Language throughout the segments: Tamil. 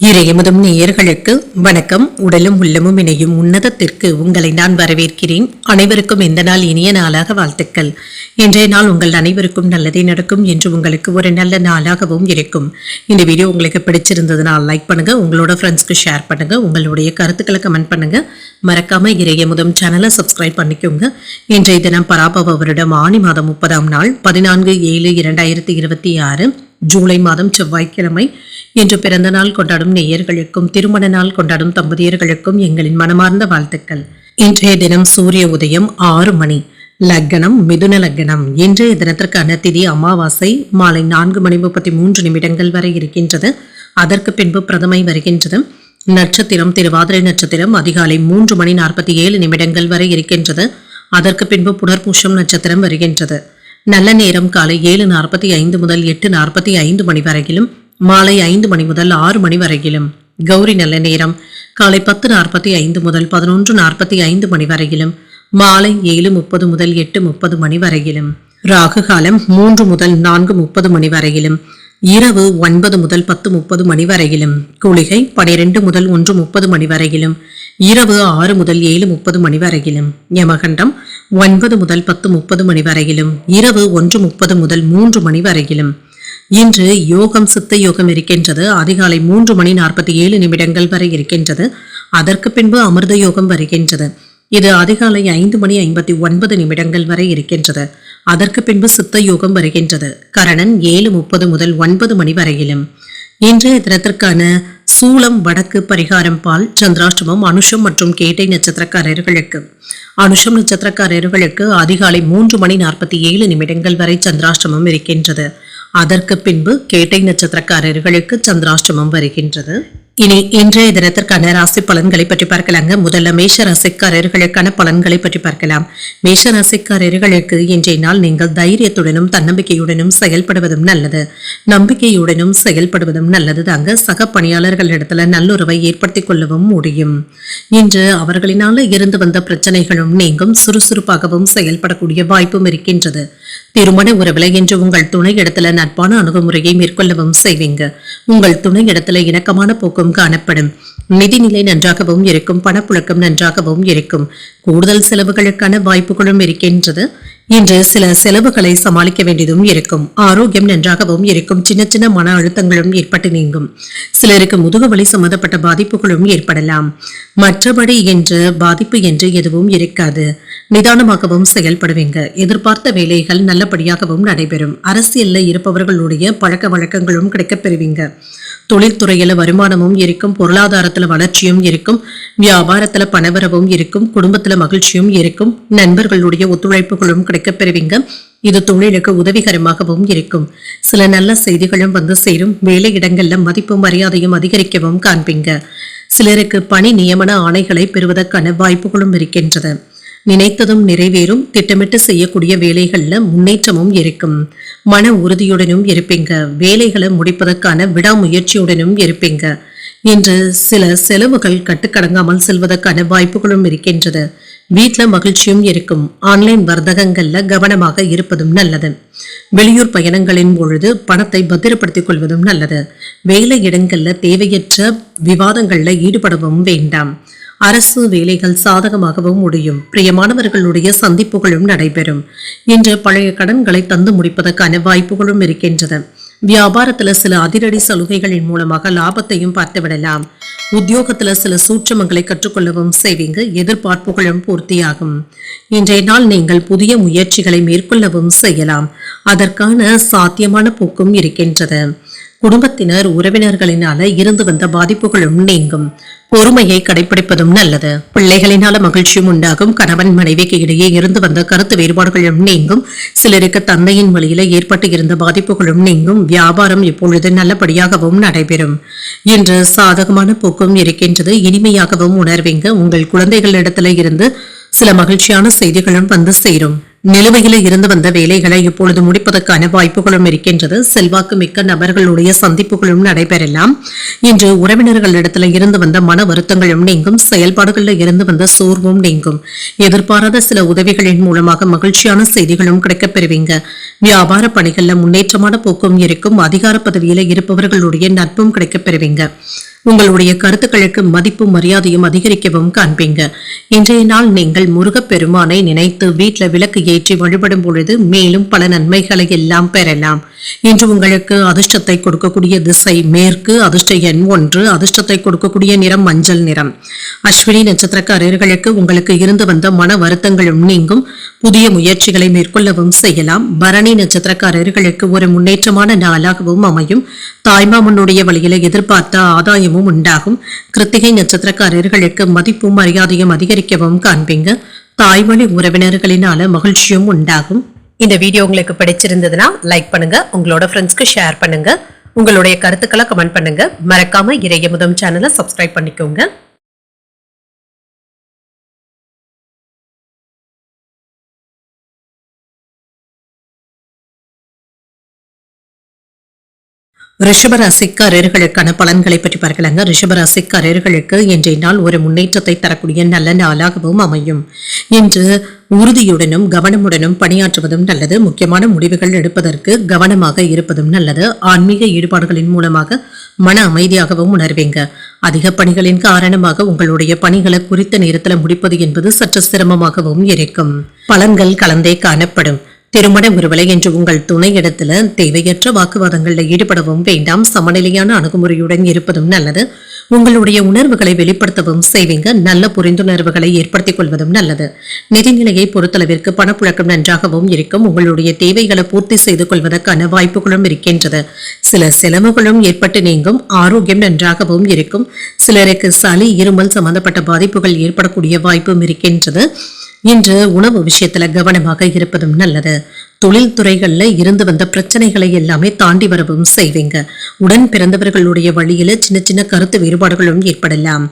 இறையமுதும் நேயர்களுக்கு வணக்கம். உடலும் உள்ளமும் இணையும் உன்னதத்திற்கு உங்களை நான் வரவேற்கிறேன். அனைவருக்கும் இந்த நாள் இனிய நாளாக வாழ்த்துக்கள். இன்றைய நாள் உங்கள் அனைவருக்கும் நல்லதே நடக்கும் என்று உங்களுக்கு ஒரு நல்ல நாளாகவும் இருக்கும். இந்த வீடியோ உங்களுக்கு பிடிச்சிருந்ததுனால் லைக் பண்ணுங்க, உங்களோட ஃப்ரெண்ட்ஸ்க்கு ஷேர் பண்ணுங்க, உங்களுடைய கருத்துக்களை கமெண்ட் பண்ணுங்க. மறக்காம இறையமுதும் சேனலை சப்ஸ்கிரைப் பண்ணிக்கோங்க. இன்றைய தினம் பராபவ வருடம் ஆனி மாதம் 30ஆம் நாள் 14/7/2026 ஜூலை மாதம் செவ்வாய்க்கிழமை. இன்று பிறந்த நாள் கொண்டாடும் நேயர்களுக்கும் திருமண நாள் கொண்டாடும் தம்பதியர்களுக்கும் எங்களின் மனமார்ந்த வாழ்த்துக்கள். இன்றைய தினம் சூரிய உதயம் 6 மணி, லக்னம் மிதுன லக்னம். இன்றைய தினத்திற்கான திதி அமாவாசை மாலை 4:33 வரை இருக்கின்றது. அதற்கு பின்பு பிரதமை வருகின்றது. நட்சத்திரம் திருவாதிரை நட்சத்திரம் அதிகாலை 3:47 வரை இருக்கின்றது. அதற்கு பின்பு புனர்பூஷம் நட்சத்திரம் வருகின்றது. நல்ல நேரம் காலை 7:45 முதல் 8:45 மணி வரையிலும், மாலை 5 மணி முதல் 6 மணி வரையிலும். கௌரி நல்ல நேரம் காலை 10:45 முதல் 11:45 மணி வரையிலும், மாலை 7:30 முதல் 8:30 மணி வரையிலும். ராகு காலம் 3 முதல் 4:30 மணி வரையிலும், இரவு 9 முதல் 10:30 மணி வரையிலும். குளிகை 12 முதல் 1:30 மணி வரையிலும், இரவு 6 முதல் 7:30 மணி வரையிலும். யமகண்டம் 9 முதல் 10:30 மணி வரையிலும், இரவு 1:30 முதல் 3 மணி வரையிலும். இன்று யோகம் சித்த யோகம் இருக்கின்றது. அதிகாலை 3:47 வரை இருக்கின்றது. அதற்கு பின்பு அமிர்த யோகம் வருகின்றது. இது அதிகாலை 5:59 வரை இருக்கின்றது. அதற்கு பின்பு சித்த யோகம் வருகின்றது. கரணன் 7:30 முதல் 9 மணி வரையிலும். இன்றைய தினத்திற்கான சூலம் வடக்கு, பரிகாரம் பால். சந்திராஷ்டமம் அனுஷம் மற்றும் கேட்டை நட்சத்திரக்காரர்களுக்கு. அனுஷம் நட்சத்திரக்காரர்களுக்கு அதிகாலை 3:47 வரை சந்திராஷ்டமம் இருக்கின்றது. அதற்கு பின்பு கேட்டை நட்சத்திரக்காரர்களுக்கு சந்திராஷ்டமம் வருகின்றது. இனி இன்றைய தினத்திற்கான ராசி பலன்களை பற்றி பார்க்கலாங்க. முதல்ல மேஷ ராசிக்காரர்களுக்கான பலன்களை பற்றி பார்க்கலாம். மேஷ ராசிக்காரர்களுக்கு இன்றைய நாள் நீங்கள் தைரியத்துடனும் தன்னம்பிக்கையுடனும் செயல்படுவதும் நல்லது. நம்பிக்கையுடனும் செயல்படுவதும் நல்லது தாங்க. சக பணியாளர்களிடத்துல நல்லுறவை ஏற்படுத்திக் கொள்ளவும் முடியும். இன்று அவர்களினால இருந்து வந்த பிரச்சனைகளும் நீங்கும். சுறுசுறுப்பாகவும் செயல்படக்கூடிய வாய்ப்பும் இருக்கின்றது. திருமண உறவுல இன்று உங்கள் துணை இடத்துல நட்பான அணுகுமுறையை மேற்கொள்ளவும் செய்வீங்க. உங்கள் துணை இடத்துல இணக்கமான போக்கும் காணப்படும். நிதிநிலை நன்றாகவும் இருக்கும். பணப்புழக்கம் நன்றாகவும் இருக்கும். கூடுதல் செலவுகளுக்கான வாய்ப்புகளும் இருக்கின்றது. இன்று சில செலவுகளை சமாளிக்க வேண்டியதும் இருக்கும். ஆரோக்கியம் நன்றாகவும் இருக்கும். சின்ன சின்ன மன அழுத்தங்களும் ஏற்பட்டு நீங்கும். சிலருக்கு முதுகுவலி சம்பந்தப்பட்ட பாதிப்புகளும் ஏற்படலாம். மற்றபடி என்று பாதிப்பு என்று எதுவும் இருக்காது. நிதானமாகவும் செயல்படுவீங்க. எதிர்பார்த்த வேலைகள் நல்லபடியாகவும் நடைபெறும். அரசியல்ல இருப்பவர்களுடைய பழக்க வழக்கங்களும் கிடைக்கப் பெறுவீங்க. தொழில்துறையில வருமானமும் இருக்கும். பொருளாதாரத்துல வளர்ச்சியும் இருக்கும். வியாபாரத்துல பணவரவும் இருக்கும். குடும்பத்துல மகிழ்ச்சியும் இருக்கும். நண்பர்களுடைய ஒத்துழைப்புகளும் கிடைக்கப் பெறுவீங்க. இது தொழிலுக்கு உதவிகரமாகவும் இருக்கும். சில நல்ல செய்திகளும் வந்து சேரும். வேலை இடங்கள்ல மதிப்பும் மரியாதையும் அதிகரிக்கவும் காண்பீங்க. சிலருக்கு பணி நியமன ஆணைகளை பெறுவதற்கான வாய்ப்புகளும் இருக்கின்றது. நினைத்ததும் நிறைவேறும். திட்டமிட்டு செய்யக்கூடிய வேலைகள்ல முன்னேற்றமும் இருக்கும். மன உறுதியுடனும் இருப்பீங்க. வேலைகளை முடிப்பதற்கான விடாமுயற்சியுடனும் இருப்பீங்க. இன்று சில செலவுகள் கட்டுக்கடங்காமல் செல்வதற்கான வாய்ப்புகளும் இருக்கின்றது. வீட்டுல மகிழ்ச்சியும் இருக்கும். ஆன்லைன் வர்த்தகங்கள்ல கவனமாக இருப்பதும் நல்லது. வெளியூர் பயணங்களின் பொழுது பணத்தை பத்திரப்படுத்திக் கொள்வதும் நல்லது. வேலை இடங்கள்ல தேவையற்ற விவாதங்கள்ல ஈடுபடவும் வேண்டாம். அரசு வேலைகள் சாதகமாகவும் முடியும். பிரியமானவர்களுடைய சந்திப்புகளும் நடைபெறும். இன்று பழைய கடன்களை தந்து முடிப்பதற்கான வாய்ப்புகளும் இருக்கின்றது. வியாபாரத்துல சில அதிரடி சலுகைகளின் மூலமாக லாபத்தையும் பார்த்துவிடலாம். உத்தியோகத்துல சில சூட்சமங்களை கற்றுக்கொள்ளவும் செய்வீங்க. எதிர்பார்ப்புகளும் பூர்த்தியாகும். இன்றைய நாள் நீங்கள் புதிய முயற்சிகளை மேற்கொள்ளவும் செய்யலாம். அதற்கான சாத்தியமான போக்கும் இருக்கின்றது. குடும்பத்தினர் உறவினர்களினால இருந்து வந்த பாதிப்புகளும் நீங்கும். பொறுமையை கடைபிடிப்பதும் நல்லது. பிள்ளைகளினால மகிழ்ச்சியும் உண்டாகும். கணவன் மனைவிக்கு இடையே இருந்து வந்த கருத்து வேறுபாடுகளும் நீங்கும். சிலருக்கு தந்தையின் வழியில ஏற்பட்டு இருந்த பாதிப்புகளும் நீங்கும். வியாபாரம் இப்பொழுது நல்லபடியாகவும் நடைபெறும். இன்று சாதகமான போக்கும் இருக்கின்றது. இனிமையாகவும் உணர்வீங்க. உங்கள் குழந்தைகளிடத்துல இருந்து சில மகிழ்ச்சியான செய்திகளும் வந்து சேரும். நிலுவையில இருந்து வந்த வேலைகளை இப்பொழுது முடிப்பதற்கான வாய்ப்புகளும் இருக்கின்றது. செல்வாக்கு மிக்க நபர்களுடைய சந்திப்புகளும் நடைபெறலாம். இன்று உறவினர்களிடத்துல இருந்து வந்த மன வருத்தங்களும் நீங்கும். செயல்பாடுகளில் இருந்து வந்த சோர்வும் நீங்கும். எதிர்பாராத சில உதவிகளின் மூலமாக மகிழ்ச்சியான செய்திகளும் கிடைக்கப் பெறுவீங்க. வியாபார பணிகள்ல முன்னேற்றமான போக்கும் இருக்கும். அதிகார பதவியில இருப்பவர்களுடைய நட்பும் கிடைக்கப் பெறுவீங்க. உங்களுடைய கருத்துக்களுக்கு மதிப்பும் மரியாதையும் அதிகரிக்கவும் காண்பீங்க. இன்றைய நாள் நீங்கள் முருகப்பெருமானை நினைத்து வீட்டில் விளக்கு ஏற்றி வழிபடும் பொழுது மேலும் பல நன்மைகளை எல்லாம் பெறலாம். இன்று உங்களுக்கு அதிர்ஷ்டத்தை கொடுக்கக்கூடிய திசை மேற்கு, அதிர்ஷ்ட எண் 1, அதிர்ஷ்டத்தை கொடுக்கக்கூடிய நிறம் மஞ்சள் நிறம். அஸ்வினி நட்சத்திரக்காரர்களுக்கு உங்களுக்கு இருந்து வந்த மன வருத்தங்களும் நீங்கும், புதிய முயற்சிகளை மேற்கொள்ளவும் செய்யலாம். பரணி நட்சத்திரக்காரர்களுக்கு ஒரு முன்னேற்றமான நாளாகவும் அமையும். தாய்மாமனுடைய வழியில எதிர்பார்த்த ஆதாயமும் உண்டாகும். கிருத்திகை நட்சத்திரக்காரர்களுக்கு மதிப்பும் மரியாதையும் அதிகரிக்கவும் காண்பீங்க. தாய்வழி உறவினர்களினால மகிழ்ச்சியும் உண்டாகும். இந்த வீடியோ உங்களுக்கு பிடிச்சிருந்ததுன்னா லைக் பண்ணுங்க, உங்களோட ஃப்ரெண்ட்ஸ்க்கு ஷேர் பண்ணுங்க, உங்களுடைய கருத்துக்களை கமெண்ட் பண்ணுங்க. மறக்காம இறையமுதம் சேனலை சப்ஸ்கிரைப் பண்ணிக்கோங்க. ரிஷபராசிக்காரர்களுக்கான பலன்களை பற்றி பார்க்கலாங்க. ரிஷபராசிக்காரர்களுக்கு இன்றைய நாள் ஒரு முன்னேற்றத்தை தரக்கூடிய நல்ல நாளாகவும் அமையும். இன்று உறுதியுடனும் கவனமுடனும் பணியாற்றுவதும் நல்லது. முக்கியமான முடிவுகள் எடுப்பதற்கு கவனமாக இருப்பதும் நல்லது. ஆன்மீக ஈடுபாடுகளின் மூலமாக மன அமைதியாகவும் உணர்வீங்க. அதிக பணிகளின் காரணமாக உங்களுடைய பணிகளை குறித்த நேரத்தில் முடிப்பது என்பது சற்று சிரமமாகவும் இருக்கும். பலன்கள் கலந்தே காணப்படும். திருமண உறவுகளை என்று உங்கள் துணை இடத்துல தேவையற்ற வாக்குவாதங்களில் ஈடுபடவும் வேண்டாம். சமநிலையான அணுகுமுறையுடன் இருப்பதும் நல்லது. உங்களுடைய உணர்வுகளை வெளிப்படுத்தவும் செய்வீங்க. நல்ல புரிந்துணர்வுகளை ஏற்படுத்திக் கொள்வதும் நல்லது. நிதிநிலையை பொறுத்தளவிற்கு பணப்புழக்கம் நன்றாகவும் இருக்கும். உங்களுடைய தேவைகளை பூர்த்தி செய்து கொள்வதற்கான வாய்ப்புகளும் இருக்கின்றது. சில செலவுகளும் ஏற்பட்டு நீங்கும். ஆரோக்கியம் நன்றாகவும் இருக்கும். சிலருக்கு சளி, இருமல் சம்பந்தப்பட்ட பாதிப்புகள் ஏற்படக்கூடிய வாய்ப்பும் இருக்கின்றது. இன்று உணவு விஷயத்துல கவனமாக இருப்பதும் நல்லது. தொழில் துறைகள்ல இருந்து வந்த பிரச்சனைகளை எல்லாமே தாண்டி வரவும் செய்வீங்க. உடன் பிறந்தவர்களுடைய வழியில சின்ன சின்ன கருத்து வேறுபாடுகளும் ஏற்படலாம்.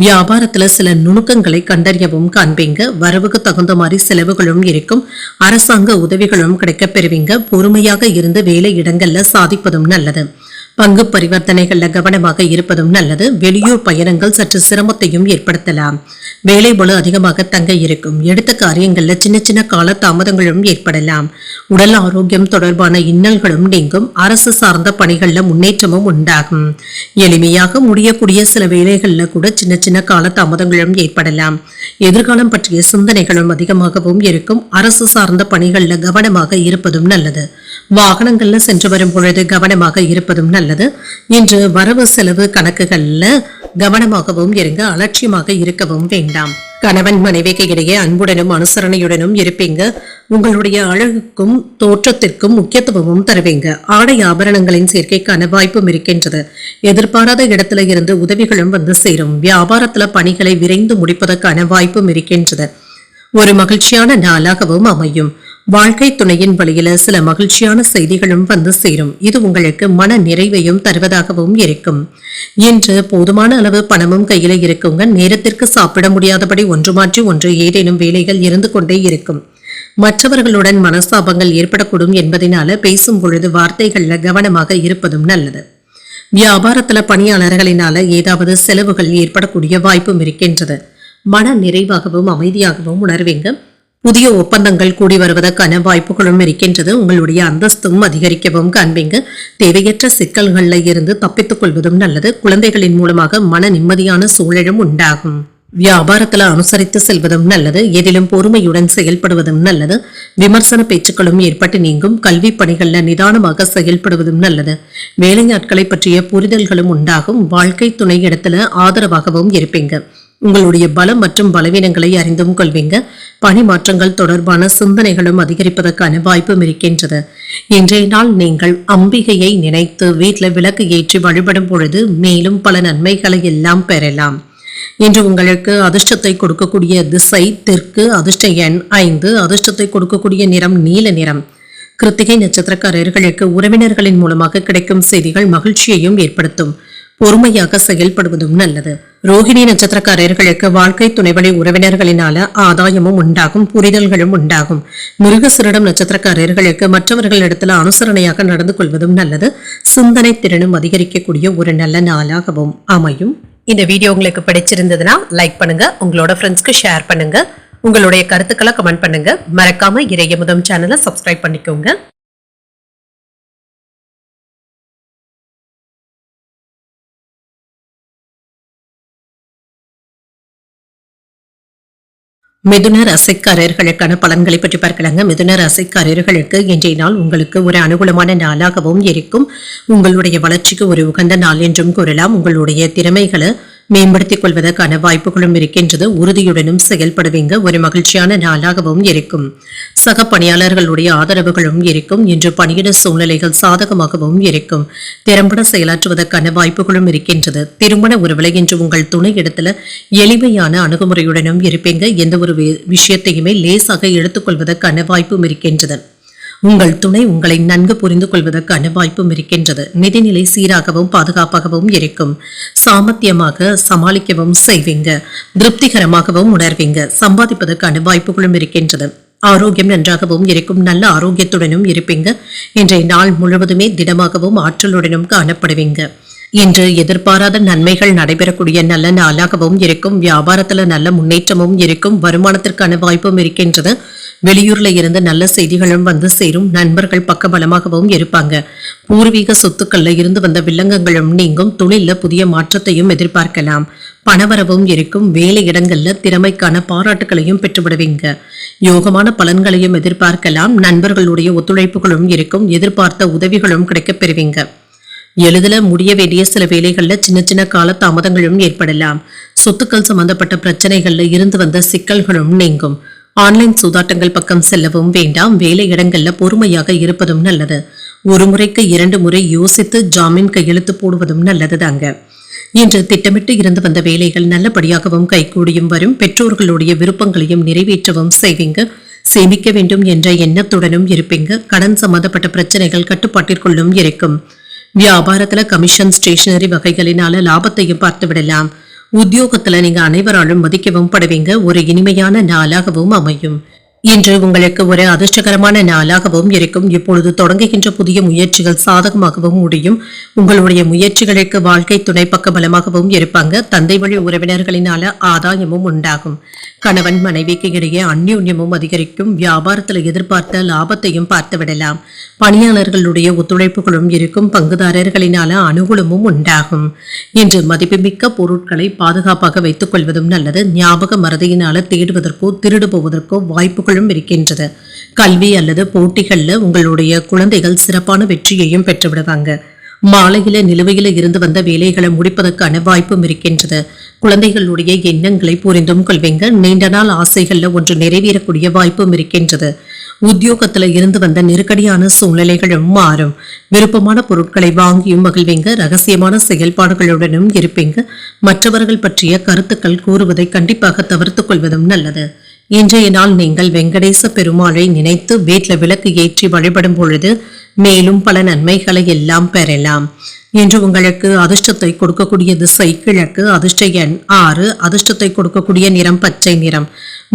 வியாபாரத்துல சில நுணுக்கங்களை கண்டறியவும் காண்பீங்க. வரவுக்கு தகுந்த மாதிரி செலவுகளும் இருக்கும். அரசாங்க உதவிகளும் கிடைக்க பெறுவீங்க. பொறுமையாக இருந்து வேலை இடங்கள்ல சாதிப்பதும் நல்லது. பங்கு பரிவர்த்தனைகள்ல கவனமாக இருப்பதும் நல்லது. வெளியூர் பயணங்கள் சற்று சிரமத்தையும் ஏற்படுத்தலாம். வேலை பளு அதிகமாக தங்க இருக்கும். எடுத்த காரியங்கள்ல சின்ன சின்ன கால தாமதங்களும் ஏற்படலாம். உடல் ஆரோக்கியம் தொடர்பான இன்னல்களும் நீங்கும். அரசு சார்ந்த பணிகள்ல முன்னேற்றமும் உண்டாகும். எளிமையாக முடியக்கூடிய சில வேலைகள்ல கூட சின்ன சின்ன கால தாமதங்களும் ஏற்படலாம். எதிர்காலம் பற்றிய சிந்தனைகளும் அதிகமாகவும் இருக்கும். அரசு சார்ந்த பணிகள்ல கவனமாக இருப்பதும் நல்லது. வாகனங்கள்ல சென்று வரும் பொழுது கவனமாக இருப்பதும் நல்லது. இன்று வரவு செலவு கணக்குகள்ல கவனமாகவும் இருங்க. அலட்சியமாக இருக்கவும் வேண்டாம். கணவன் மனைவிக்கு இடையே அன்புடனும் அனுசரணையுடனும் இருப்பீங்க. உங்களுடைய அழகுக்கும் தோற்றத்திற்கும் முக்கியத்துவமும் தருவீங்க. ஆடை ஆபரணங்களின் சேர்க்கைக்கான வாய்ப்பும் இருக்கின்றது. எதிர்பாராத இடத்துல இருந்து உதவிகளும் வந்து சேரும். வியாபாரத்துல பணிகளை விரைந்து முடிப்பதற்கான வாய்ப்பும் இருக்கின்றது. ஒரு மகிழ்ச்சியான நாளாகவும் அமையும். வாழ்க்கை துணையின் வழியில சில மகிழ்ச்சியான செய்திகளும் வந்து சேரும். இது உங்களுக்கு மன நிறைவையும் தருவதாகவும் இருக்கும். இன்று போதுமான அளவு பணமும் கையில இருக்குங்க. நேரத்திற்கு சாப்பிட முடியாதபடி ஒன்று மாற்றி ஒன்று ஏதேனும் வேலைகள் இருந்து கொண்டே இருக்கும். மற்றவர்களுடன் மனஸ்தாபங்கள் ஏற்படக்கூடும் என்பதனால பேசும் பொழுது வார்த்தைகள்ல கவனமாக இருப்பதும் நல்லது. வியாபாரத்துல பணியாளர்களினால ஏதாவது செலவுகள் ஏற்படக்கூடிய வாய்ப்பும் இருக்கின்றது. மன நிறைவாகவும் அமைதியாகவும் உணர்வீங்க. புதிய ஒப்பந்தங்கள் கூடி வருவதற்கான வாய்ப்புகளும் இருக்கின்றது. உங்களுடைய அந்தஸ்தும் அதிகரிக்கவும் காண்பீங்க. தேவையற்ற சிக்கல்கள்ல இருந்து தப்பித்துக் கொள்வதும் நல்லது. குழந்தைகளின் மூலமாக மன நிம்மதியான சூழலும் உண்டாகும். வியாபாரத்துல அனுசரித்து செல்வதும் நல்லது. எதிலும் பொறுமையுடன் செயல்படுவதும் நல்லது. விமர்சன பேச்சுக்களும் ஏற்பட்டு நீங்கும். கல்வி பணிகள்ல நிதானமாக செயல்படுவதும் நல்லது. வேலையாட்களை பற்றிய புரிதல்களும் உண்டாகும். வாழ்க்கை துணை இடத்துல ஆதரவாகவும் இருப்பீங்க. உங்களுடைய பலம் மற்றும் பலவீனங்களை அறிந்தும் கொள்வீங்க. பணி மாற்றங்கள் தொடர்பான சிந்தனைகளும் அதிகரிப்பதற்கான வாய்ப்பும் இருக்கின்றது. இன்றைய நாள் நீங்கள் அம்பிகையை நினைத்து வீட்டில் விளக்கு ஏற்றி வழிபடும் பொழுது மேலும் பல நன்மைகளை எல்லாம் பெறலாம். இன்று உங்களுக்கு அதிர்ஷ்டத்தை கொடுக்கக்கூடிய திசை தெற்கு, அதிர்ஷ்ட எண் 5, அதிர்ஷ்டத்தை கொடுக்கக்கூடிய நிறம் நீல நிறம். கிருத்திகை நட்சத்திரக்காரர்களுக்கு உறவினர்களின் மூலமாக கிடைக்கும் செய்திகள் மகிழ்ச்சியையும் ஏற்படுத்தும். பொறுமையாக செயல்படுவதும் நல்லது. ரோகிணி நட்சத்திரக்காரர்களுக்கு வாழ்க்கை துணைவழி உறவினர்களினால ஆதாயமும் உண்டாகும். புரிதல்களும் உண்டாகும். மிருகசீரிடம் நட்சத்திரக்காரர்களுக்கு மற்றவர்களிடத்துல அனுசரணையாக நடந்து கொள்வதும் நல்லது. சிந்தனை திறனும் அதிகரிக்கக்கூடிய ஒரு நல்ல நாளாகவும் அமையும். இந்த வீடியோ உங்களுக்கு பிடிச்சிருந்ததுன்னா லைக் பண்ணுங்க, உங்களோட ஃப்ரெண்ட்ஸ்க்கு ஷேர் பண்ணுங்க, உங்களுடைய கருத்துக்களை கமெண்ட் பண்ணுங்க. மறக்காம இறையமுதம் சேனலை சப்ஸ்கிரைப் பண்ணிக்கோங்க. மிதுன ராசிக்காரர்களுக்கான பலன்களை பற்றி பார்க்கலாங்க. மிதுன ராசிக்காரர்களுக்கு இன்றைய நாள் உங்களுக்கு ஒரு அனுகூலமான நாளாகவும் இருக்கும். உங்களுடைய வளர்ச்சிக்கு ஒரு உகந்த நாள் என்றும் கூறலாம். உங்களுடைய திறமைகளை மேம்படுத்திக் கொள்வதற்கான வாய்ப்புகளும் இருக்கின்றது. உறுதியுடனும் செயல்படுவீங்க. ஒரு மகிழ்ச்சியான நாளாகவும் இருக்கும். சக பணியாளர்களுடைய ஆதரவுகளும் இருக்கும். இன்று பணியிட சூழ்நிலைகள் சாதகமாகவும் இருக்கும். திறம்பட செயலாற்றுவதற்கான வாய்ப்புகளும் இருக்கின்றது. திருமண உறவுகளை இன்று உங்கள் துணை இடத்துல எளிமையான அணுகுமுறையுடனும் இருப்பீங்க. எந்த ஒரு விஷயத்தையுமே லேசாக எடுத்துக்கொள்வதற்கான வாய்ப்பும் இருக்கின்றது. உங்கள் துணை உங்களை நன்கு புரிந்து கொள்வதற்கான வாய்ப்பும் இருக்கின்றது. நிதிநிலை சீராகவும் பாதுகாப்பாகவும் இருக்கும். சாமர்த்தியமாக சமாளிக்கவும் செய்வீங்க. திருப்திகரமாகவும் உணர்வீங்க. சம்பாதிப்பதற்கான வாய்ப்புகளும் இருக்கின்றது. ஆரோக்கியம் நன்றாகவும் இருக்கும். நல்ல ஆரோக்கியத்துடனும் இருப்பீங்க. இன்றைய நாள் முழுவதுமே திடமாகவும் ஆற்றலுடனும் காணப்படுவீங்க. இன்று எதிர்பாராத நன்மைகள் நடைபெறக்கூடிய நல்ல நாளாகவும் இருக்கும். வியாபாரத்துல நல்ல முன்னேற்றமும் இருக்கும். வருமானத்திற்கான வாய்ப்பும் இருக்கின்றது. வெளியூர்ல இருந்து நல்ல செய்திகளும் வந்து சேரும். நண்பர்கள் பக்கபலமாகவும் இருப்பாங்க. பூர்வீக சொத்துக்கள்ல இருந்து வந்த வில்லங்கங்களும் நீங்கும். தொழில புதிய மாற்றத்தையும் எதிர்பார்க்கலாம். பணவரவும் இருக்கும். வேலை இடங்கள்ல திறமைக்கான பாராட்டுகளையும் பெற்றுவிடுவீங்க. யோகமான பலன்களையும் எதிர்பார்க்கலாம். நண்பர்களுடைய ஒத்துழைப்புகளும் இருக்கும். எதிர்பார்த்த உதவிகளும் கிடைக்கப் பெறுவீங்க. எளிதில முடிய வேண்டிய சில வேலைகள்ல சின்ன சின்ன கால தாமதங்களும் ஏற்படலாம். சொத்துக்கள் சம்பந்தப்பட்ட பிரச்சனைகள்ல இருந்து வந்த சிக்கல்களும் நீங்கும். ஆன்லைன் சூதாட்டங்கள் பக்கம் செல்லவும் வேண்டாம். வேலை இடங்கள்ல பொறுமையாக இருப்பதும் நல்லது. ஒரு முறைக்கு 2 முறை யோசித்து ஜாமீன் கையெழுத்து போடுவதும் நல்லதுதாங்க. இன்று திட்டமிட்டு இருந்து வந்த வேலைகள் நல்லபடியாகவும் கைகூடியும் வரும். பெற்றோர்களுடைய விருப்பங்களையும் நிறைவேற்றவும் செய்வீங்க. சேமிக்க வேண்டும் என்ற எண்ணத்துடனும் இருப்பீங்க. கடன் சம்பந்தப்பட்ட பிரச்சனைகள் கட்டுப்பாட்டிற்குள்ளும் இருக்கும். வியாபாரத்துல கமிஷன் ஸ்டேஷனரி வகைகளினால லாபத்தையும் பார்த்து விடலாம். உத்தியோகத்துல நீங்க அனைவராலும் மதிக்கவும் படுவீங்க. ஒரு இனிமையான நாளாகவும் அமையும். இன்று உங்களுக்கு ஒரு அதிர்ஷ்டகரமான நாளாகவும் இருக்கும். இப்பொழுது தொடங்குகின்ற புதிய முயற்சிகள் சாதகமாகவும் முடியும். உங்களுடைய முயற்சிகளுக்கு வாழ்க்கை துணை பக்க பலமாகவும் இருப்பாங்க. தந்தை வழி உறவினர்களினால ஆதாயமும் உண்டாகும். கணவன் மனைவிக்கு இடையே அந்யோன்யமும் அதிகரிக்கும். வியாபாரத்தில் எதிர்பார்த்த லாபத்தையும் பார்த்து விடலாம். பணியாளர்களுடைய ஒத்துழைப்புகளும் இருக்கும். பங்குதாரர்களினால அனுகூலமும் உண்டாகும். இன்று மதிப்புமிக்க பொருட்களை பாதுகாப்பாக வைத்துக் கொள்வதும் நல்லது. ஞாபக மறதியினால தேடுவதற்கோ திருடு போவதற்கோ வாய்ப்புகளும் இருக்கின்றது. கல்வி அல்லது போட்டிகள்ல உங்களுடைய குழந்தைகள் சிறப்பான வெற்றியையும் பெற்றுவிடுவாங்க. மாலையில நிலுவையில இருந்து வந்த வேலைகளை முடிப்பதற்கான வாய்ப்பும் இருக்கின்றது. குழந்தைகளுடைய எண்ணங்களை புரிந்தும் கொள்வீங்க. நீண்ட நாள் ஆசைகள்ல ஒன்று நிறைவேறக்கூடிய வாய்ப்பும் இருக்கின்றது. உத்தியோகத்துல இருந்து வந்த நெருக்கடியான சூழ்நிலைகளும் மாறும். விருப்பமான பொருட்களை வாங்கியும் மகிழ்வீங்க. ரகசியமான செயல்பாடுகளுடனும் இருப்பீங்க. மற்றவர்கள் பற்றிய கருத்துக்கள் கூறுவதை கண்டிப்பாக தவிர்த்துக் கொள்வதும் நல்லது. இன்றைய நாள் நீங்கள் வெங்கடேச பெருமாளை நினைத்து வீட்டுல விளக்கு ஏற்றி வழிபடும் பொழுது மேலும் பல நன்மைகளை எல்லாம் பெறலாம். இன்று உங்களுக்கு அதிர்ஷ்டத்தை கொடுக்கக்கூடிய திசை கிழக்கு. அதிர்ஷ்ட எண் 6. அதிர்ஷ்டத்தை கொடுக்கக்கூடிய நிறம் பச்சை நிறம்.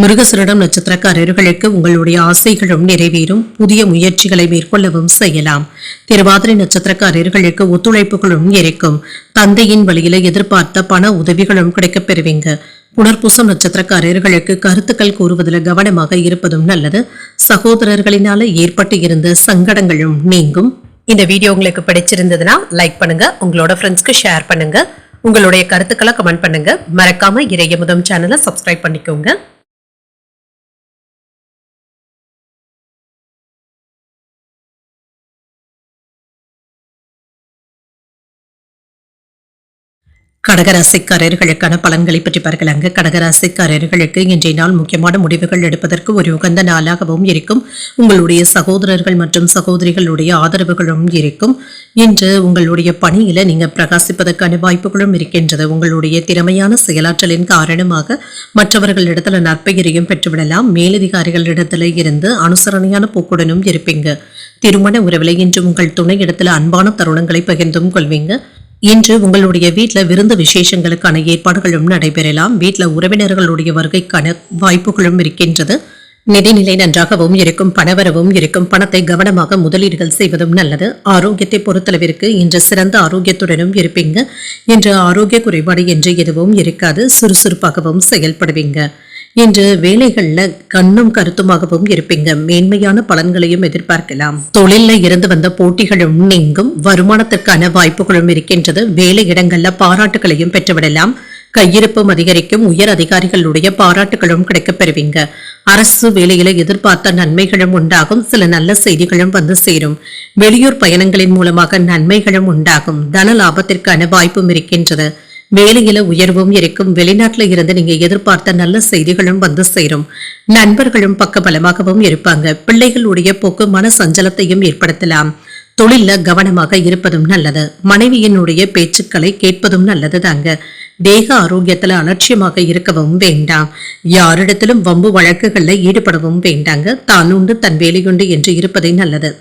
மிருகசீரிடம் நட்சத்திரக்காரர்களுக்கு உங்களுடைய ஆசைகளும் நிறைவேறும். புதிய முயற்சிகளை மேற்கொள்ளவும் செய்யலாம். திருவாதிரை நட்சத்திரக்காரர்களுக்கு ஒத்துழைப்புகளும் இருக்கும். தந்தையின் வழியில எதிர்பார்த்த பண உதவிகளும் கிடைக்கப் பெறுவீங்க. புனர்பூசம் நட்சத்திரக்காரர்களுக்கு கருத்துக்கள் கூறுவதில் கவனமாக இருப்பதும் நல்லது. சகோதரர்களினால ஏற்பட்டு இருந்த சங்கடங்களும் நீங்கும். இந்த வீடியோ உங்களுக்கு பிடிச்சிருந்ததுன்னா லைக் பண்ணுங்க. உங்களோட ஃப்ரெண்ட்ஸ்க்கு ஷேர் பண்ணுங்க. உங்களுடைய கருத்துக்களை கமெண்ட் பண்ணுங்க. மறக்காம இறையமுதம் சேனலை சப்ஸ்கிரைப் பண்ணிக்கோங்க. கடகராசிக்காரர்களுக்கான பலன்களை பற்றி பார்க்கலாங்க. கடகராசிக்காரர்களுக்கு இன்றைய நாள் முக்கியமான முடிவுகள் எடுப்பதற்கு ஒரு உகந்த நாளாகவும் இருக்கும். உங்களுடைய சகோதரர்கள் மற்றும் சகோதரிகளுடைய ஆதரவுகளும் இருக்கும். இன்று உங்களுடைய பணியில நீங்க பிரகாசிப்பதற்கான வாய்ப்புகளும் இருக்கின்றது. உங்களுடைய திறமையான செயலாற்றலின் காரணமாக மற்றவர்களிடத்துல நற்பெயரையும் பெற்றுவிடலாம். மேலதிகாரிகளிடத்துல இருந்து அனுசரணையான போக்குடனும் இருப்பீங்க. திருமண உறவில் இன்று உங்கள் துணை இடத்துல அன்பான தருணங்களை பகிர்ந்தும் கொள்வீங்க. இன்று உங்களுடைய வீட்டுல விருந்து விசேஷங்களுக்கான ஏற்பாடுகளும் நடைபெறலாம். வீட்டுல உறவினர்களுடைய வருகைக்கான வாய்ப்புகளும் இருக்கின்றது. நிதிநிலை நன்றாகவும் இருக்கும். பணவரவும் இருக்கும். பணத்தை கவனமாக முதலீடுகள் செய்வதும் நல்லது. ஆரோக்கியத்தை பொறுத்தளவிற்கு இன்று சிறந்த ஆரோக்கியத்துடனும் இருப்பீங்க. இன்று ஆரோக்கிய குறைபாடு என்று எதுவும் இருக்காது. சுறுசுறுப்பாகவும் செயல்படுவீங்க. இன்று வேலைகள்ல கண்ணும் கருத்துமாகவும் இருப்பீங்க. மேன்மையான பலன்களையும் எதிர்பார்க்கலாம். தொழில இருந்து வந்த போட்டிகளும் நீங்கும். வருமானத்திற்கான வாய்ப்புகளும் இருக்கின்றது. வேலை இடங்கள்ல பாராட்டுகளையும் பெற்றுவிடலாம். கையிருப்பும் அதிகரிக்கும். உயர் அதிகாரிகளுடைய பாராட்டுகளும் கிடைக்கப் பெறுவீங்க. அரசு வேலையில எதிர்பார்த்த நன்மைகளும் உண்டாகும். சில நல்ல செய்திகளும் வந்து சேரும். வெளியூர் பயணங்களின் மூலமாக நன்மைகளும் உண்டாகும். தன லாபத்திற்கான வாய்ப்பும் இருக்கின்றது. வேலையில உயர்வும் இருக்கும். வெளிநாட்டுல இருந்து நீங்க எதிர்பார்த்த நல்ல செய்திகளும் வந்து சேரும். நண்பர்களும் பக்கபலமாகவும் இருப்பாங்க. பிள்ளைகளுடைய போக்கு மன சஞ்சலத்தையும் ஏற்படுத்தலாம். தொழில கவனமாக இருப்பதும் நல்லது. மனைவியினுடைய பேச்சுக்களை கேட்பதும் நல்லது தாங்க. தேக ஆரோக்கியத்துல அலட்சியமாக இருக்கவும் வேண்டாம். யாரிடத்திலும் வம்பு வழக்குகள்ல ஈடுபடவும் வேண்டாங்க. தான் உண்டு தன் வேலையுண்டு என்று இருப்பதே நல்லது.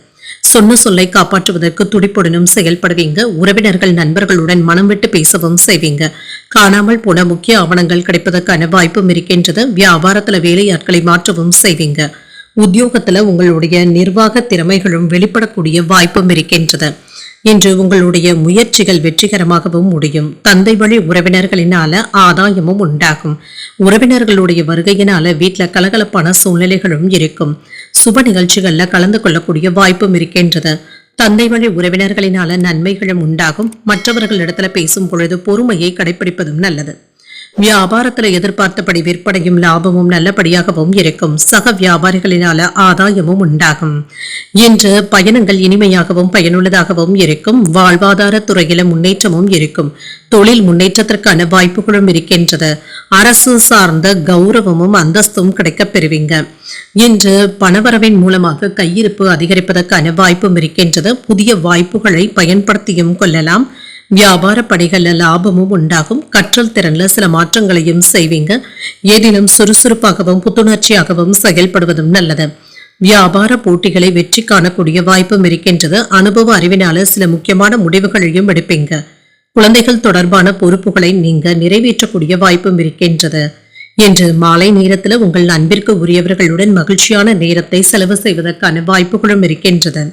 சொன்ன சொல்லை காப்பாற்றுவதற்கு துடிப்புடனும் செயல்படுவீங்க. உறவினர்கள் நண்பர்களுடன் மனம் விட்டு பேசவும் செய்வீங்க. காணாமல் போன முக்கிய ஆவணங்கள் கிடைப்பதற்கான வாய்ப்பும் இருக்கின்றது. வியாபாரத்துல வேலையாட்களை மாற்றவும் செய்வீங்க. உத்தியோகத்துல உங்களுடைய நிர்வாக திறமைகளும் வெளிப்படக்கூடிய வாய்ப்பும் இருக்கின்றது. இன்று உங்களுடைய முயற்சிகள் வெற்றிகரமாகவும் முடியும். தந்தை வழி உறவினர்களினால ஆதாயமும் உண்டாகும். உறவினர்களுடைய வருகையினால வீட்டுல கலகலப்பான சூழ்நிலைகளும் இருக்கும். சுப நிகழ்ச்சிகள்ல கலந்து கொள்ளக்கூடிய வாய்ப்பும் இருக்கின்றது. தந்தை வழி உறவினர்களினால நன்மைகளும் உண்டாகும். மற்றவர்களிடத்துல பேசும் பொழுது பொறுமையை கடைபிடிப்பதும் நல்லது. வியாபாரத்துல எதிர்பார்த்தபடி விற்பனையும் லாபமும் நல்லபடியாகவும் இருக்கும். சக வியாபாரிகளினால ஆதாயமும் உண்டாகும். இன்று பயணங்கள் இனிமையாகவும் பயனுள்ளதாகவும் இருக்கும். வாழ்வாதார துறையில முன்னேற்றமும் இருக்கும். தொழில் முன்னேற்றத்திற்கான வாய்ப்புகளும் இருக்கின்றது. அரசு சார்ந்த கௌரவமும் அந்தஸ்தும் கிடைக்கப் பெறுவீங்க. இன்று பணவரவின் மூலமாக கையிருப்பு அதிகரிப்பதற்கான வாய்ப்பும் இருக்கின்றது. புதிய வாய்ப்புகளை பயன்படுத்தியும் கொள்ளலாம். வியாபார பணிகள்ல லாபமும் உண்டாகும். கற்றல் திறன்ல சில மாற்றங்களையும் செய்வீங்க. ஏதிலும் சுறுசுறுப்பாகவும் புத்துணர்ச்சியாகவும் செயல்படுவதும் நல்லது. வியாபார போட்டிகளை வெற்றி காணக்கூடிய வாய்ப்பும் இருக்கின்றது. அனுபவ அறிவினால சில முக்கியமான முடிவுகளையும் எடுப்பீங்க. குழந்தைகள் தொடர்பான பொறுப்புகளை நீங்க நிறைவேற்றக்கூடிய வாய்ப்பும் இருக்கின்றது. இன்று மாலை நேரத்துல உங்கள் அன்பிற்கு உரியவர்களுடன் மகிழ்ச்சியான நேரத்தை செலவு செய்வதற்கான வாய்ப்புகளும் இருக்கின்றது.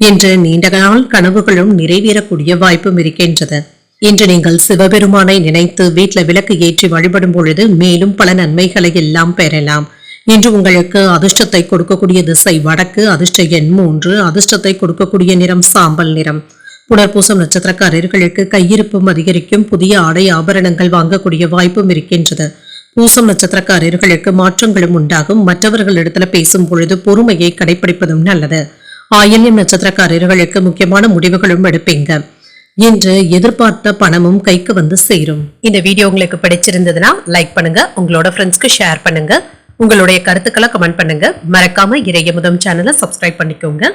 இன்று நீண்ட நாள் கனவுகளும் நிறைவேறக்கூடிய வாய்ப்பும் இருக்கின்றது. இன்று நீங்கள் சிவபெருமானை நினைத்து வீட்டில் விளக்கு ஏற்றி வழிபடும் பொழுது மேலும் பல நன்மைகளை எல்லாம் பெறலாம். இன்று உங்களுக்கு அதிர்ஷ்டத்தை கொடுக்கக்கூடிய திசை வடக்கு. அதிர்ஷ்ட எண் 3. அதிர்ஷ்டத்தை கொடுக்கக்கூடிய நிறம் சாம்பல் நிறம். புனர்பூசம் நட்சத்திரக்காரர்களுக்கு கையிருப்பும் அதிகரிக்கும். புதிய ஆடை ஆபரணங்கள் வாங்கக்கூடிய வாய்ப்பும் இருக்கின்றது. பூசம் நட்சத்திரக்காரர்களுக்கு மாற்றங்களும் உண்டாகும். மற்றவர்களிடத்துல பேசும் பொழுது பொறுமையை கடைபிடிப்பதும் நல்லது. ஆயில்யம் நட்சத்திரக்காரர்களுக்கு முக்கியமான முடிவுகளும் எடுப்பீங்க. இன்று எதிர்பார்த்த பணமும் கைக்கு வந்து சேரும். இந்த வீடியோ உங்களுக்கு பிடிச்சிருந்ததுன்னா லைக் பண்ணுங்க. உங்களோட ஃப்ரெண்ட்ஸ்க்கு ஷேர் பண்ணுங்க. உங்களுடைய கருத்துக்களை கமெண்ட் பண்ணுங்க. மறக்காம இறையமுதம் சேனலை சப்ஸ்கிரைப் பண்ணிக்கோங்க.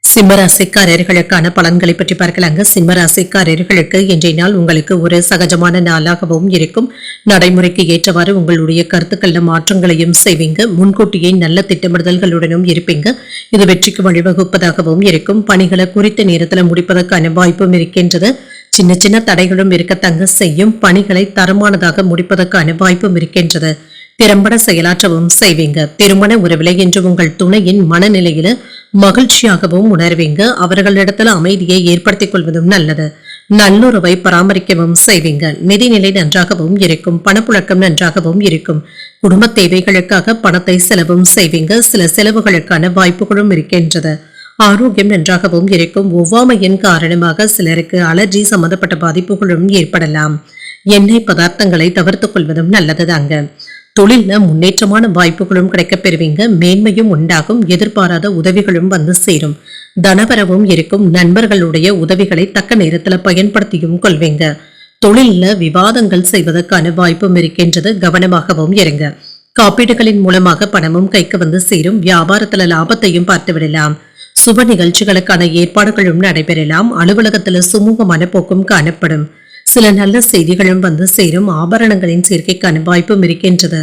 சிம்மராசிக்காரர்களுக்கான பலன்களை பற்றி பார்க்கலாங்க. சிம்மராசிக்காரர்களுக்கு இன்றைய நாள் உங்களுக்கு ஒரு சகஜமான நாளாகவும் இருக்கும். நடைமுறைக்கு ஏற்றவாறு உங்களுடைய கருத்துக்கள்ல மாற்றங்களையும் செய்வீங்க. முன்கூட்டியே நல்ல திட்டமிடுதல்களுடனும் இருப்பீங்க. இது வெற்றிக்கு வழிவகுப்பதாகவும் இருக்கும். பணிகளை குறித்த நேரத்துல முடிப்பதற்கான வாய்ப்பும் இருக்கின்றது. சின்ன சின்ன தடைகளும் இருக்கத்தங்க செய்யும். பணிகளை தரமானதாக முடிப்பதற்கான வாய்ப்பும் இருக்கின்றது. திறம்பட செயலாற்றவும் செய்வீங்க. திருமண உறவிலை என்று உங்கள் துணையின் மனநிலையில மகிழ்ச்சியாகவும் உணர்வீங்க. அவர்களிடத்துல அமைதியை ஏற்படுத்திக் கொள்வதும் நல்லது. நல்லுறவை பராமரிக்கவும் செய்வீங்க. நிதிநிலை நன்றாகவும் இருக்கும். பணப்புழக்கம் நன்றாகவும் இருக்கும். குடும்ப தேவைகளுக்காக பணத்தை செலவும் செய்வீங்க. சில செலவுகளுக்கான வாய்ப்புகளும் இருக்கின்றது. ஆரோக்கியம் நன்றாகவும் இருக்கும். ஒவ்வாமையின் காரணமாக சிலருக்கு அலர்ஜி சம்பந்தப்பட்ட பாதிப்புகளும் ஏற்படலாம். எண்ணெய் பதார்த்தங்களை தவிர்த்துக் கொள்வதும் நல்லதுதாங்க. தொழில முன்னேற்றமான வாய்ப்புகளும் கிடைக்கப் பெறுவீங்க. மேன்மையும் உண்டாகும். எதிர்பாராத உதவிகளும் வந்து சேரும். தனவரவும் இருக்கும். நண்பர்களுடைய உதவிகளை தக்க நேரத்துல பயன்படுத்தியும் கொள்வீங்க. தொழில விவாதங்கள் செய்வதற்கான வாய்ப்பும் இருக்கின்றது. கவனமாகவும் இருங்க. காப்பீடுகளின் மூலமாக பணமும் கைக்கு வந்து சேரும். வியாபாரத்துல லாபத்தையும் பார்த்து விடலாம். சுப நிகழ்ச்சிகளுக்கான ஏற்பாடுகளும் நடைபெறலாம். அலுவலகத்துல சுமூகமான போக்கும் காணப்படும். சில நல்ல செய்திகளும் வந்து சேரும். ஆபரணங்களின் சேர்க்கைக்கான வாய்ப்பும் இருக்கின்றது.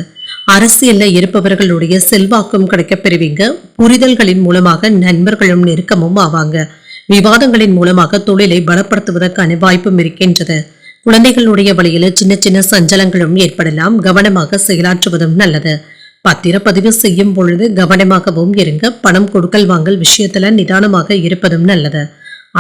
அரசியல்ல இருப்பவர்களுடைய செல்வாக்கும் கிடைக்கப் பெறுவீங்க. புரிதல்களின் மூலமாக நண்பர்களும் நெருக்கமும் ஆவாங்க. விவாதங்களின் மூலமாக தொழிலை பலப்படுத்துவதற்கான வாய்ப்பும் இருக்கின்றது. குழந்தைகளுடைய வழியில சின்ன சின்ன சஞ்சலங்களும் ஏற்படலாம். கவனமாக செயலாற்றுவதும் நல்லது. பத்திரப்பதிவு செய்யும் பொழுது கவனமாகவும் இருங்க. பணம் கொடுக்கல் வாங்கல் விஷயத்துல நிதானமாக இருப்பதும் நல்லது.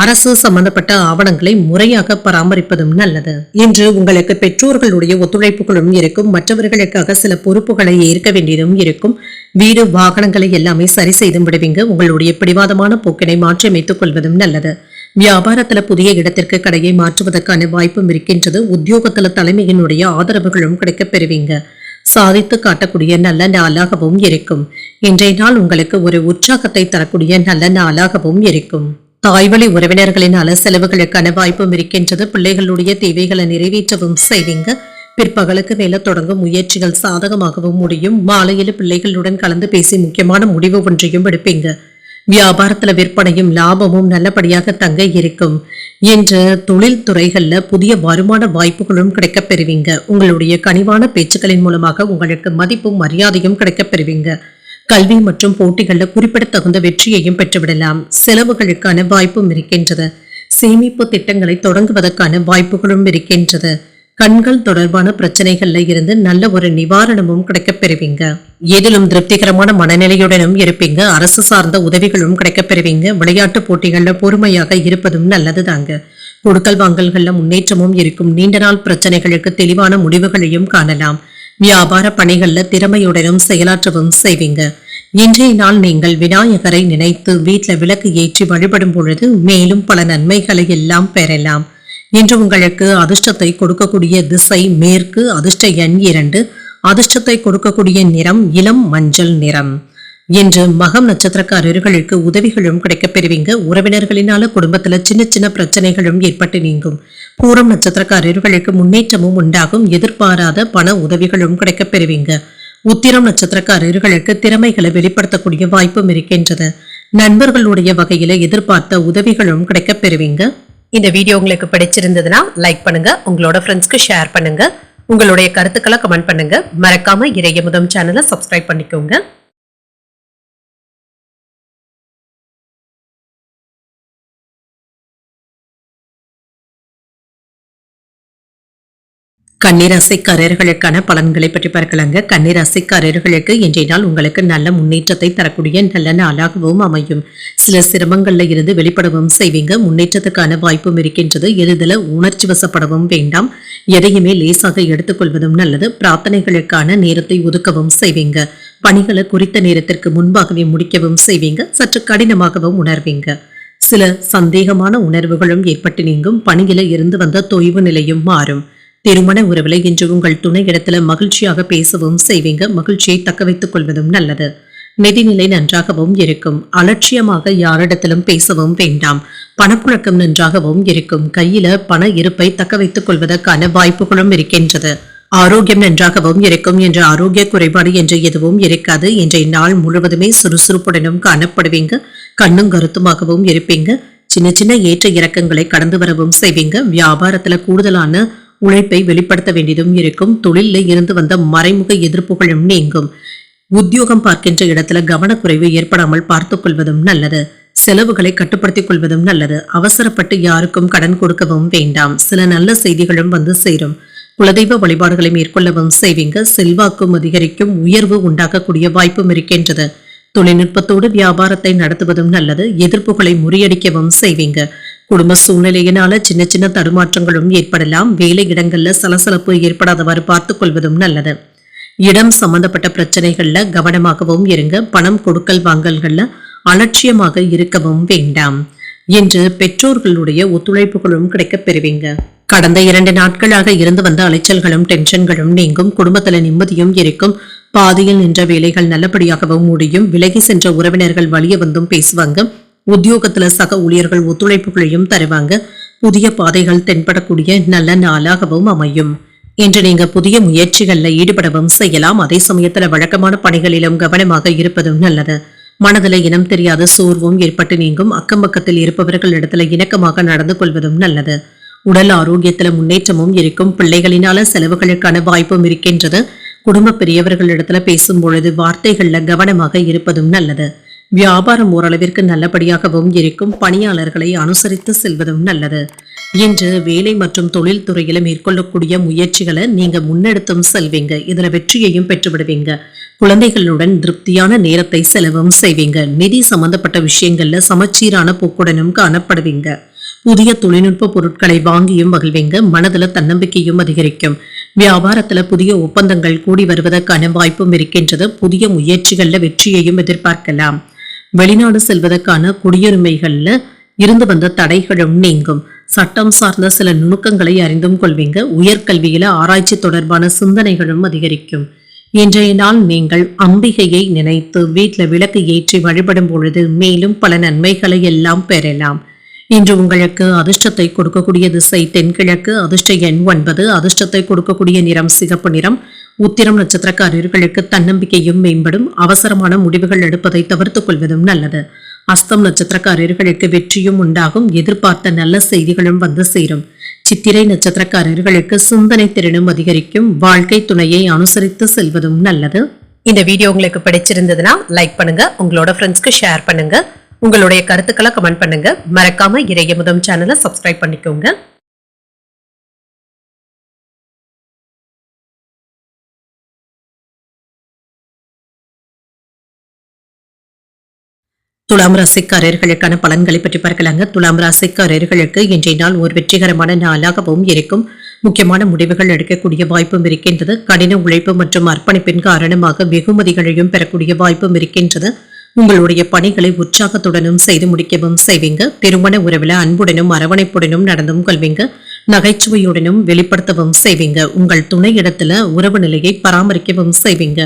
அரசு சம்பந்தப்பட்ட ஆவணங்களை முறையாக பராமரிப்பதும் நல்லது. இன்று உங்களுக்கு பெற்றோர்களுடைய ஒத்துழைப்புகளும் இருக்கும். மற்றவர்களுக்காக சில பொறுப்புகளை ஏற்க வேண்டியதும் இருக்கும். வீடு வாகனங்களை எல்லாமே சரி செய்து விடுவீங்க. உங்களுடைய பிடிவாதமான போக்கினை மாற்றியமைத்துக் கொள்வதும் நல்லது. வியாபாரத்துல புதிய இடத்திற்கு கடையை மாற்றுவதற்கான வாய்ப்பும் இருக்கின்றது. உத்தியோகத்துல தலைமையினுடைய ஆதரவுகளும் கிடைக்கப் பெறுவீங்க. சாதித்து காட்டக்கூடிய நல்ல நாளாகவும் இருக்கும். இன்றைய நாள் உங்களுக்கு ஒரு உற்சாகத்தை தரக்கூடிய நல்ல நாளாகவும் இருக்கும். தாய்வழி உறவினர்களின் செலவுகளுக்கான வாய்ப்பும் இருக்கின்றது. பிள்ளைகளுடைய தேவைகளை நிறைவேற்றவும் செய்வீங்க. பிற்பகலுக்கு மேல தொடங்கும் முயற்சிகள் சாதகமாகவும் முடியும். மாலையில் பிள்ளைகளுடன் கலந்து பேசி முக்கியமான முடிவு ஒன்றையும் எடுப்பீங்க. வியாபாரத்துல விற்பனையும் லாபமும் நல்லபடியாக தங்க இருக்கும். என்று தொழில் துறைகள்ல புதிய வருமான வாய்ப்புகளும் கிடைக்கப் பெறுவீங்க. உங்களுடைய கனிவான பேச்சுக்களின் மூலமாக உங்களுக்கு மதிப்பும் மரியாதையும் கிடைக்கப் பெறுவீங்க. கல்வி மற்றும் போட்டிகள்ல குறிப்பிடத்தகுந்த வெற்றியையும் பெற்றுவிடலாம். செலவுகளுக்கான வாய்ப்பும் இருக்கின்றது. சேமிப்பு திட்டங்களை தொடங்குவதற்கான வாய்ப்புகளும் இருக்கின்றது. கண்கள் தொடர்பான பிரச்சனைகள்ல இருந்து நல்ல ஒரு நிவாரணமும் கிடைக்கப் பெறுவீங்க. எதிலும் திருப்திகரமான மனநிலையுடனும் இருப்பீங்க. அரசு சார்ந்த உதவிகளும் கிடைக்கப் பெறுவீங்க. விளையாட்டு போட்டிகள்ல பொறுமையாக இருப்பதும் நல்லது தாங்க. கொடுக்கல் வாங்கல்கள்ல முன்னேற்றமும் இருக்கும். நீண்ட நாள் பிரச்சனைகளுக்கு தெளிவான முடிவுகளையும் காணலாம். வியாபார பணிகள்ல திறமையுடனும் செயலாற்றவும் செய்வீங்க. இன்றைய நாள் நீங்கள் விநாயகரை நினைத்து வீட்டுல விளக்கு ஏற்றி வழிபடும் பொழுது மேலும் பல நன்மைகளை எல்லாம் பெறலாம். இன்று உங்களுக்கு அதிர்ஷ்டத்தை கொடுக்கக்கூடிய திசை மேற்கு. அதிர்ஷ்ட எண் 2. அதிர்ஷ்டத்தை கொடுக்கக்கூடிய நிறம் இளம் மஞ்சள் நிறம். இன்று மகம் நட்சத்திரக்காரர்களுக்கு உதவிகளும் கிடைக்கப் பெறுவீங்க. உறவினர்களினால குடும்பத்துல சின்ன சின்ன பிரச்சனைகளும் ஏற்பட்டு நீங்கும். பூரம் நட்சத்திரக்காரர்களுக்கு முன்னேற்றமும் உண்டாகும். எதிர்பாராத பண உதவிகளும் கிடைக்கப் பெறுவீங்க. உத்திரம் நட்சத்திரக்காரர்களுக்கு திறமைகளை வெளிப்படுத்தக்கூடிய வாய்ப்பும் இருக்கின்றது. நண்பர்களுடைய வகையில எதிர்பார்த்த உதவிகளும் கிடைக்கப் பெறுவீங்க. இந்த வீடியோ உங்களுக்கு பிடிச்சிருந்ததுன்னா லைக் பண்ணுங்க. உங்களோட ஃப்ரெண்ட்ஸ்க்கு ஷேர் பண்ணுங்க. உங்களுடைய கருத்துக்களை கமெண்ட் பண்ணுங்க. மறக்காம இறையமுதம் சேனலை சப்ஸ்கிரைப் பண்ணிக்கோங்க. கன்னிராசிக்காரர்களுக்கான பலன்களை பற்றி பார்க்கலாங்க. கன்னிராசிக்காரர்களுக்கு இன்றைய நாள் உங்களுக்கு நல்ல முன்னேற்றத்தை தரக்கூடிய நல்ல நாளாகவும் அமையும். சில சிரமங்கள்ல இருந்து வெளிப்படவும் செய்வீங்க. முன்னேற்றத்துக்கான வாய்ப்பும் இருக்கின்றது. எளிதில் உணர்ச்சி வசப்படவும் வேண்டாம். எதையுமே லேசாக எடுத்துக்கொள்வதும் நல்லது. பிரார்த்தனைகளுக்கான நேரத்தை ஒதுக்கவும் செய்வீங்க. பணிகளை குறித்த நேரத்திற்கு முன்பாகவே முடிக்கவும் செய்வீங்க. சற்று கடினமாகவும் உணர்வீங்க. சில சந்தேகமான உணர்வுகளும் ஏற்பட்டு நீங்கும். பணியில இருந்து வந்த தொய்வு நிலையும் மாறும். திருமண உறவுல இன்று உங்கள் துணை இடத்துல மகிழ்ச்சியாக பேசவும் செய்வீங்க. மகிழ்ச்சியை தக்க வைத்துக் கொள்வதும் நல்லது. நிதிநிலை நன்றாகவும் இருக்கும். அலட்சியமாக யாரிடத்திலும் பேசவும் வேண்டாம். பணப்புழக்கம் நன்றாகவும் இருக்கும். கையில பண இருப்பை தக்க வைத்துக் கொள்வதற்கான வாய்ப்புகளும் இருக்கின்றது. ஆரோக்கியம் நன்றாகவும் இருக்கும். என்ற ஆரோக்கிய குறைபாடு என்று எதுவும் இருக்காது. இன்றைய நாள் முழுவதுமே சுறுசுறுப்புடனும் காணப்படுவீங்க. கண்ணும் கருத்துமாகவும் இருப்பீங்க. சின்ன சின்ன ஏற்ற இறக்கங்களை கடந்து வரவும் செய்வீங்க. வியாபாரத்துல கூடுதலான உழைப்பை வெளிப்படுத்த வேண்டியதும் இருக்கும். தொழிலில் இருந்து வந்த மறைமுக எதிர்ப்புகளும் நீங்கும். உத்தியோகம் பார்க்கின்ற இடத்துல கவனக்குறைவு ஏற்படாமல் பார்த்துக் கொள்வதும் நல்லது. செலவுகளை கட்டுப்படுத்திக் கொள்வதும் நல்லது. அவசரப்பட்டு யாருக்கும் கடன் கொடுக்கவும் வேண்டாம். சில நல்ல செய்திகளும் வந்து சேரும். குலதெய்வ வழிபாடுகளை மேற்கொள்ளவும் செய்வீங்க. செல்வாக்கும் அதிகரிக்கும். உயர்வு உண்டாக்கக்கூடிய வாய்ப்பும் இருக்கின்றது. தொழில்நுட்பத்தோடு வியாபாரத்தை நடத்துவதும் நல்லது. எதிர்ப்புகளை முறியடிக்கவும் செய்வீங்க. குடும்ப சூழ்நிலையினால சின்ன சின்ன தடுமாற்றங்களும் ஏற்படலாம். வேலை இடங்கள்ல சலசலப்பு ஏற்படாதவாறு பார்த்துக் கொள்வதும் நல்லது. இடம் சம்பந்தப்பட்ட பிரச்சனைகள்ல கவனமாகவும் இருங்க. பணம் கொடுக்கல் வாங்கல்கள்ல அலட்சியமாக இருக்கவும் வேண்டாம். என்று பெற்றோர்களுடைய ஒத்துழைப்புகளும் கிடைக்கப் பெறுவீங்க. கடந்த 2 நாட்களாக இருந்து வந்த அலைச்சல்களும் டென்ஷன்களும் நீங்கும். குடும்பத்துல நிம்மதியும் இருக்கும். பாதியில் நின்ற வேலைகள் நல்லபடியாகவும் முடியும். விலகி சென்ற உறவினர்கள் வழிய வந்தும் பேசுவாங்க. உத்தியோகத்துல சக ஊழியர்கள் ஒத்துழைப்புகளையும் தருவாங்க. புதிய பாதைகள் தென்படக்கூடிய நல்ல நாளாகவும் அமையும். இன்று நீங்க புதிய முயற்சிகள்ல ஈடுபடவும் செய்யலாம். அதே சமயத்துல வழக்கமான பணிகளிலும் கவனமாக இருப்பதும் நல்லது. மனதில் இனம் தெரியாத சோர்வும் ஏற்பட்டு நீங்கும். அக்கம் பக்கத்தில் இருப்பவர்கள் இடத்துல இணக்கமாக நடந்து கொள்வதும் நல்லது. உடல் ஆரோக்கியத்துல முன்னேற்றமும் இருக்கும். பிள்ளைகளினால செலவுகளுக்கான வாய்ப்பும் இருக்கின்றது. குடும்ப பெரியவர்களிடத்துல பேசும் பொழுது வார்த்தைகள்ல கவனமாக இருப்பதும் நல்லது. வியாபாரம் ஓரளவிற்கு நல்லபடியாகவும் இருக்கும். பணியாளர்களை அனுசரித்து செல்வதும் நல்லது. இன்று வேலை மற்றும் தொழில் துறையில மேற்கொள்ளக்கூடிய முயற்சிகளை நீங்க முன்னெடுத்தும் செல்வீங்க. இதுல வெற்றியையும் பெற்று விடுவீங்க. குழந்தைகளுடன் திருப்தியான நேரத்தை செலவும் செய்வீங்க. நிதி சம்பந்தப்பட்ட விஷயங்கள்ல சமச்சீரான போக்குடனும் காணப்படுவீங்க. புதிய தொழில்நுட்ப பொருட்களை வாங்கியும் மகிழ்வீங்க. மனதுல தன்னம்பிக்கையும் அதிகரிக்கும். வியாபாரத்துல புதிய ஒப்பந்தங்கள் கூடி வருவதற்கான வாய்ப்பும் இருக்கின்றது. புதிய முயற்சிகள்ல வெற்றியையும் எதிர்பார்க்கலாம். வெளிநாடு செல்வதற்கான குடியுரிமைகள்ல இருந்து வந்த தடைகளும் நீங்கும். சட்டம் சார்ந்த சில நுணுக்கங்களை அறிந்தும் கொள்வீங்க. உயர்கல்வியில ஆராய்ச்சி தொடர்பான சிந்தனைகளும் அதிகரிக்கும். இன்றைய நாள் நீங்கள் அம்பிகையை நினைத்து வீட்டில் விளக்கு ஏற்றி வழிபடும் பொழுது மேலும் பல நன்மைகளை எல்லாம் பெறலாம். இன்று உங்களுக்கு அதிர்ஷ்டத்தை கொடுக்கக்கூடிய திசை தென்கிழக்கு. அதிர்ஷ்ட எண் 9. அதிர்ஷ்டத்தை கொடுக்கக்கூடிய நிறம் சிகப்பு நிறம். உத்திரம் நட்சத்திரக்காரர்களுக்கு தன்னம்பிக்கையும் மேம்படும். அவசரமான முடிவுகள் எடுப்பதை தவிர்த்துக் கொள்வதும் நல்லது. அஸ்தம் நட்சத்திரக்காரர்களுக்கு வெற்றியும் உண்டாகும். எதிர்பார்த்த நல்ல செய்திகளும் வந்து சேரும். சித்திரை நட்சத்திரக்காரர்களுக்கு சிந்தனை திறனும் அதிகரிக்கும். வாழ்க்கை துணையை அனுசரித்து செல்வதும் நல்லது. இந்த வீடியோ உங்களுக்கு பிடிச்சிருந்ததுன்னா லைக் பண்ணுங்க. உங்களோட ஃப்ரெண்ட்ஸ்க்கு ஷேர் பண்ணுங்க. உங்களுடைய கருத்துக்களை கமெண்ட் பண்ணுங்க. மறக்காம இறையமுதம் சேனலை சப்ஸ்கிரைப் பண்ணிக்கோங்க. துலாம் ராசிக்காரர்களுக்கான பலன்களை பற்றி பார்க்கலாங்க. துலாம் ராசிக்காரர்களுக்கு இன்றைய நாள் ஒரு வெற்றிகரமான நாளாகவும் இருக்கும். முக்கியமான முடிவுகள் எடுக்கக்கூடிய வாய்ப்பும் இருக்கின்றது. கடின உழைப்பு மற்றும் அர்ப்பணிப்பின் காரணமாக வெகுமதிகளையும் பெறக்கூடிய வாய்ப்பும் இருக்கின்றது. உங்களுடைய பணிகளை உற்சாகத்துடனும் செய்து முடிக்கவும் செய்வீங்க. திருமண உறவுல அன்புடனும் அரவணைப்புடனும் நடந்தும் கொள்வீங்க. நகைச்சுவையுடனும் வெளிப்படுத்தவும் செய்வீங்க. உங்கள் துணை இடத்துல உறவு நிலையை பராமரிக்கவும் செய்வீங்க.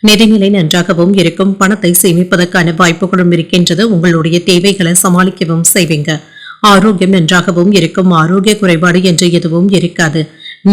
நிதிநிலை நன்றாகவும் இருக்கும். பணத்தை சேமிப்பதற்கான வாய்ப்புகளும் இருக்கின்றது. உங்களுடைய தேவைகளை சமாளிக்கவும் செய்வீங்க. ஆரோக்கியம் நன்றாகவும் இருக்கும். ஆரோக்கிய குறைபாடு என்று எதுவும் இருக்காது.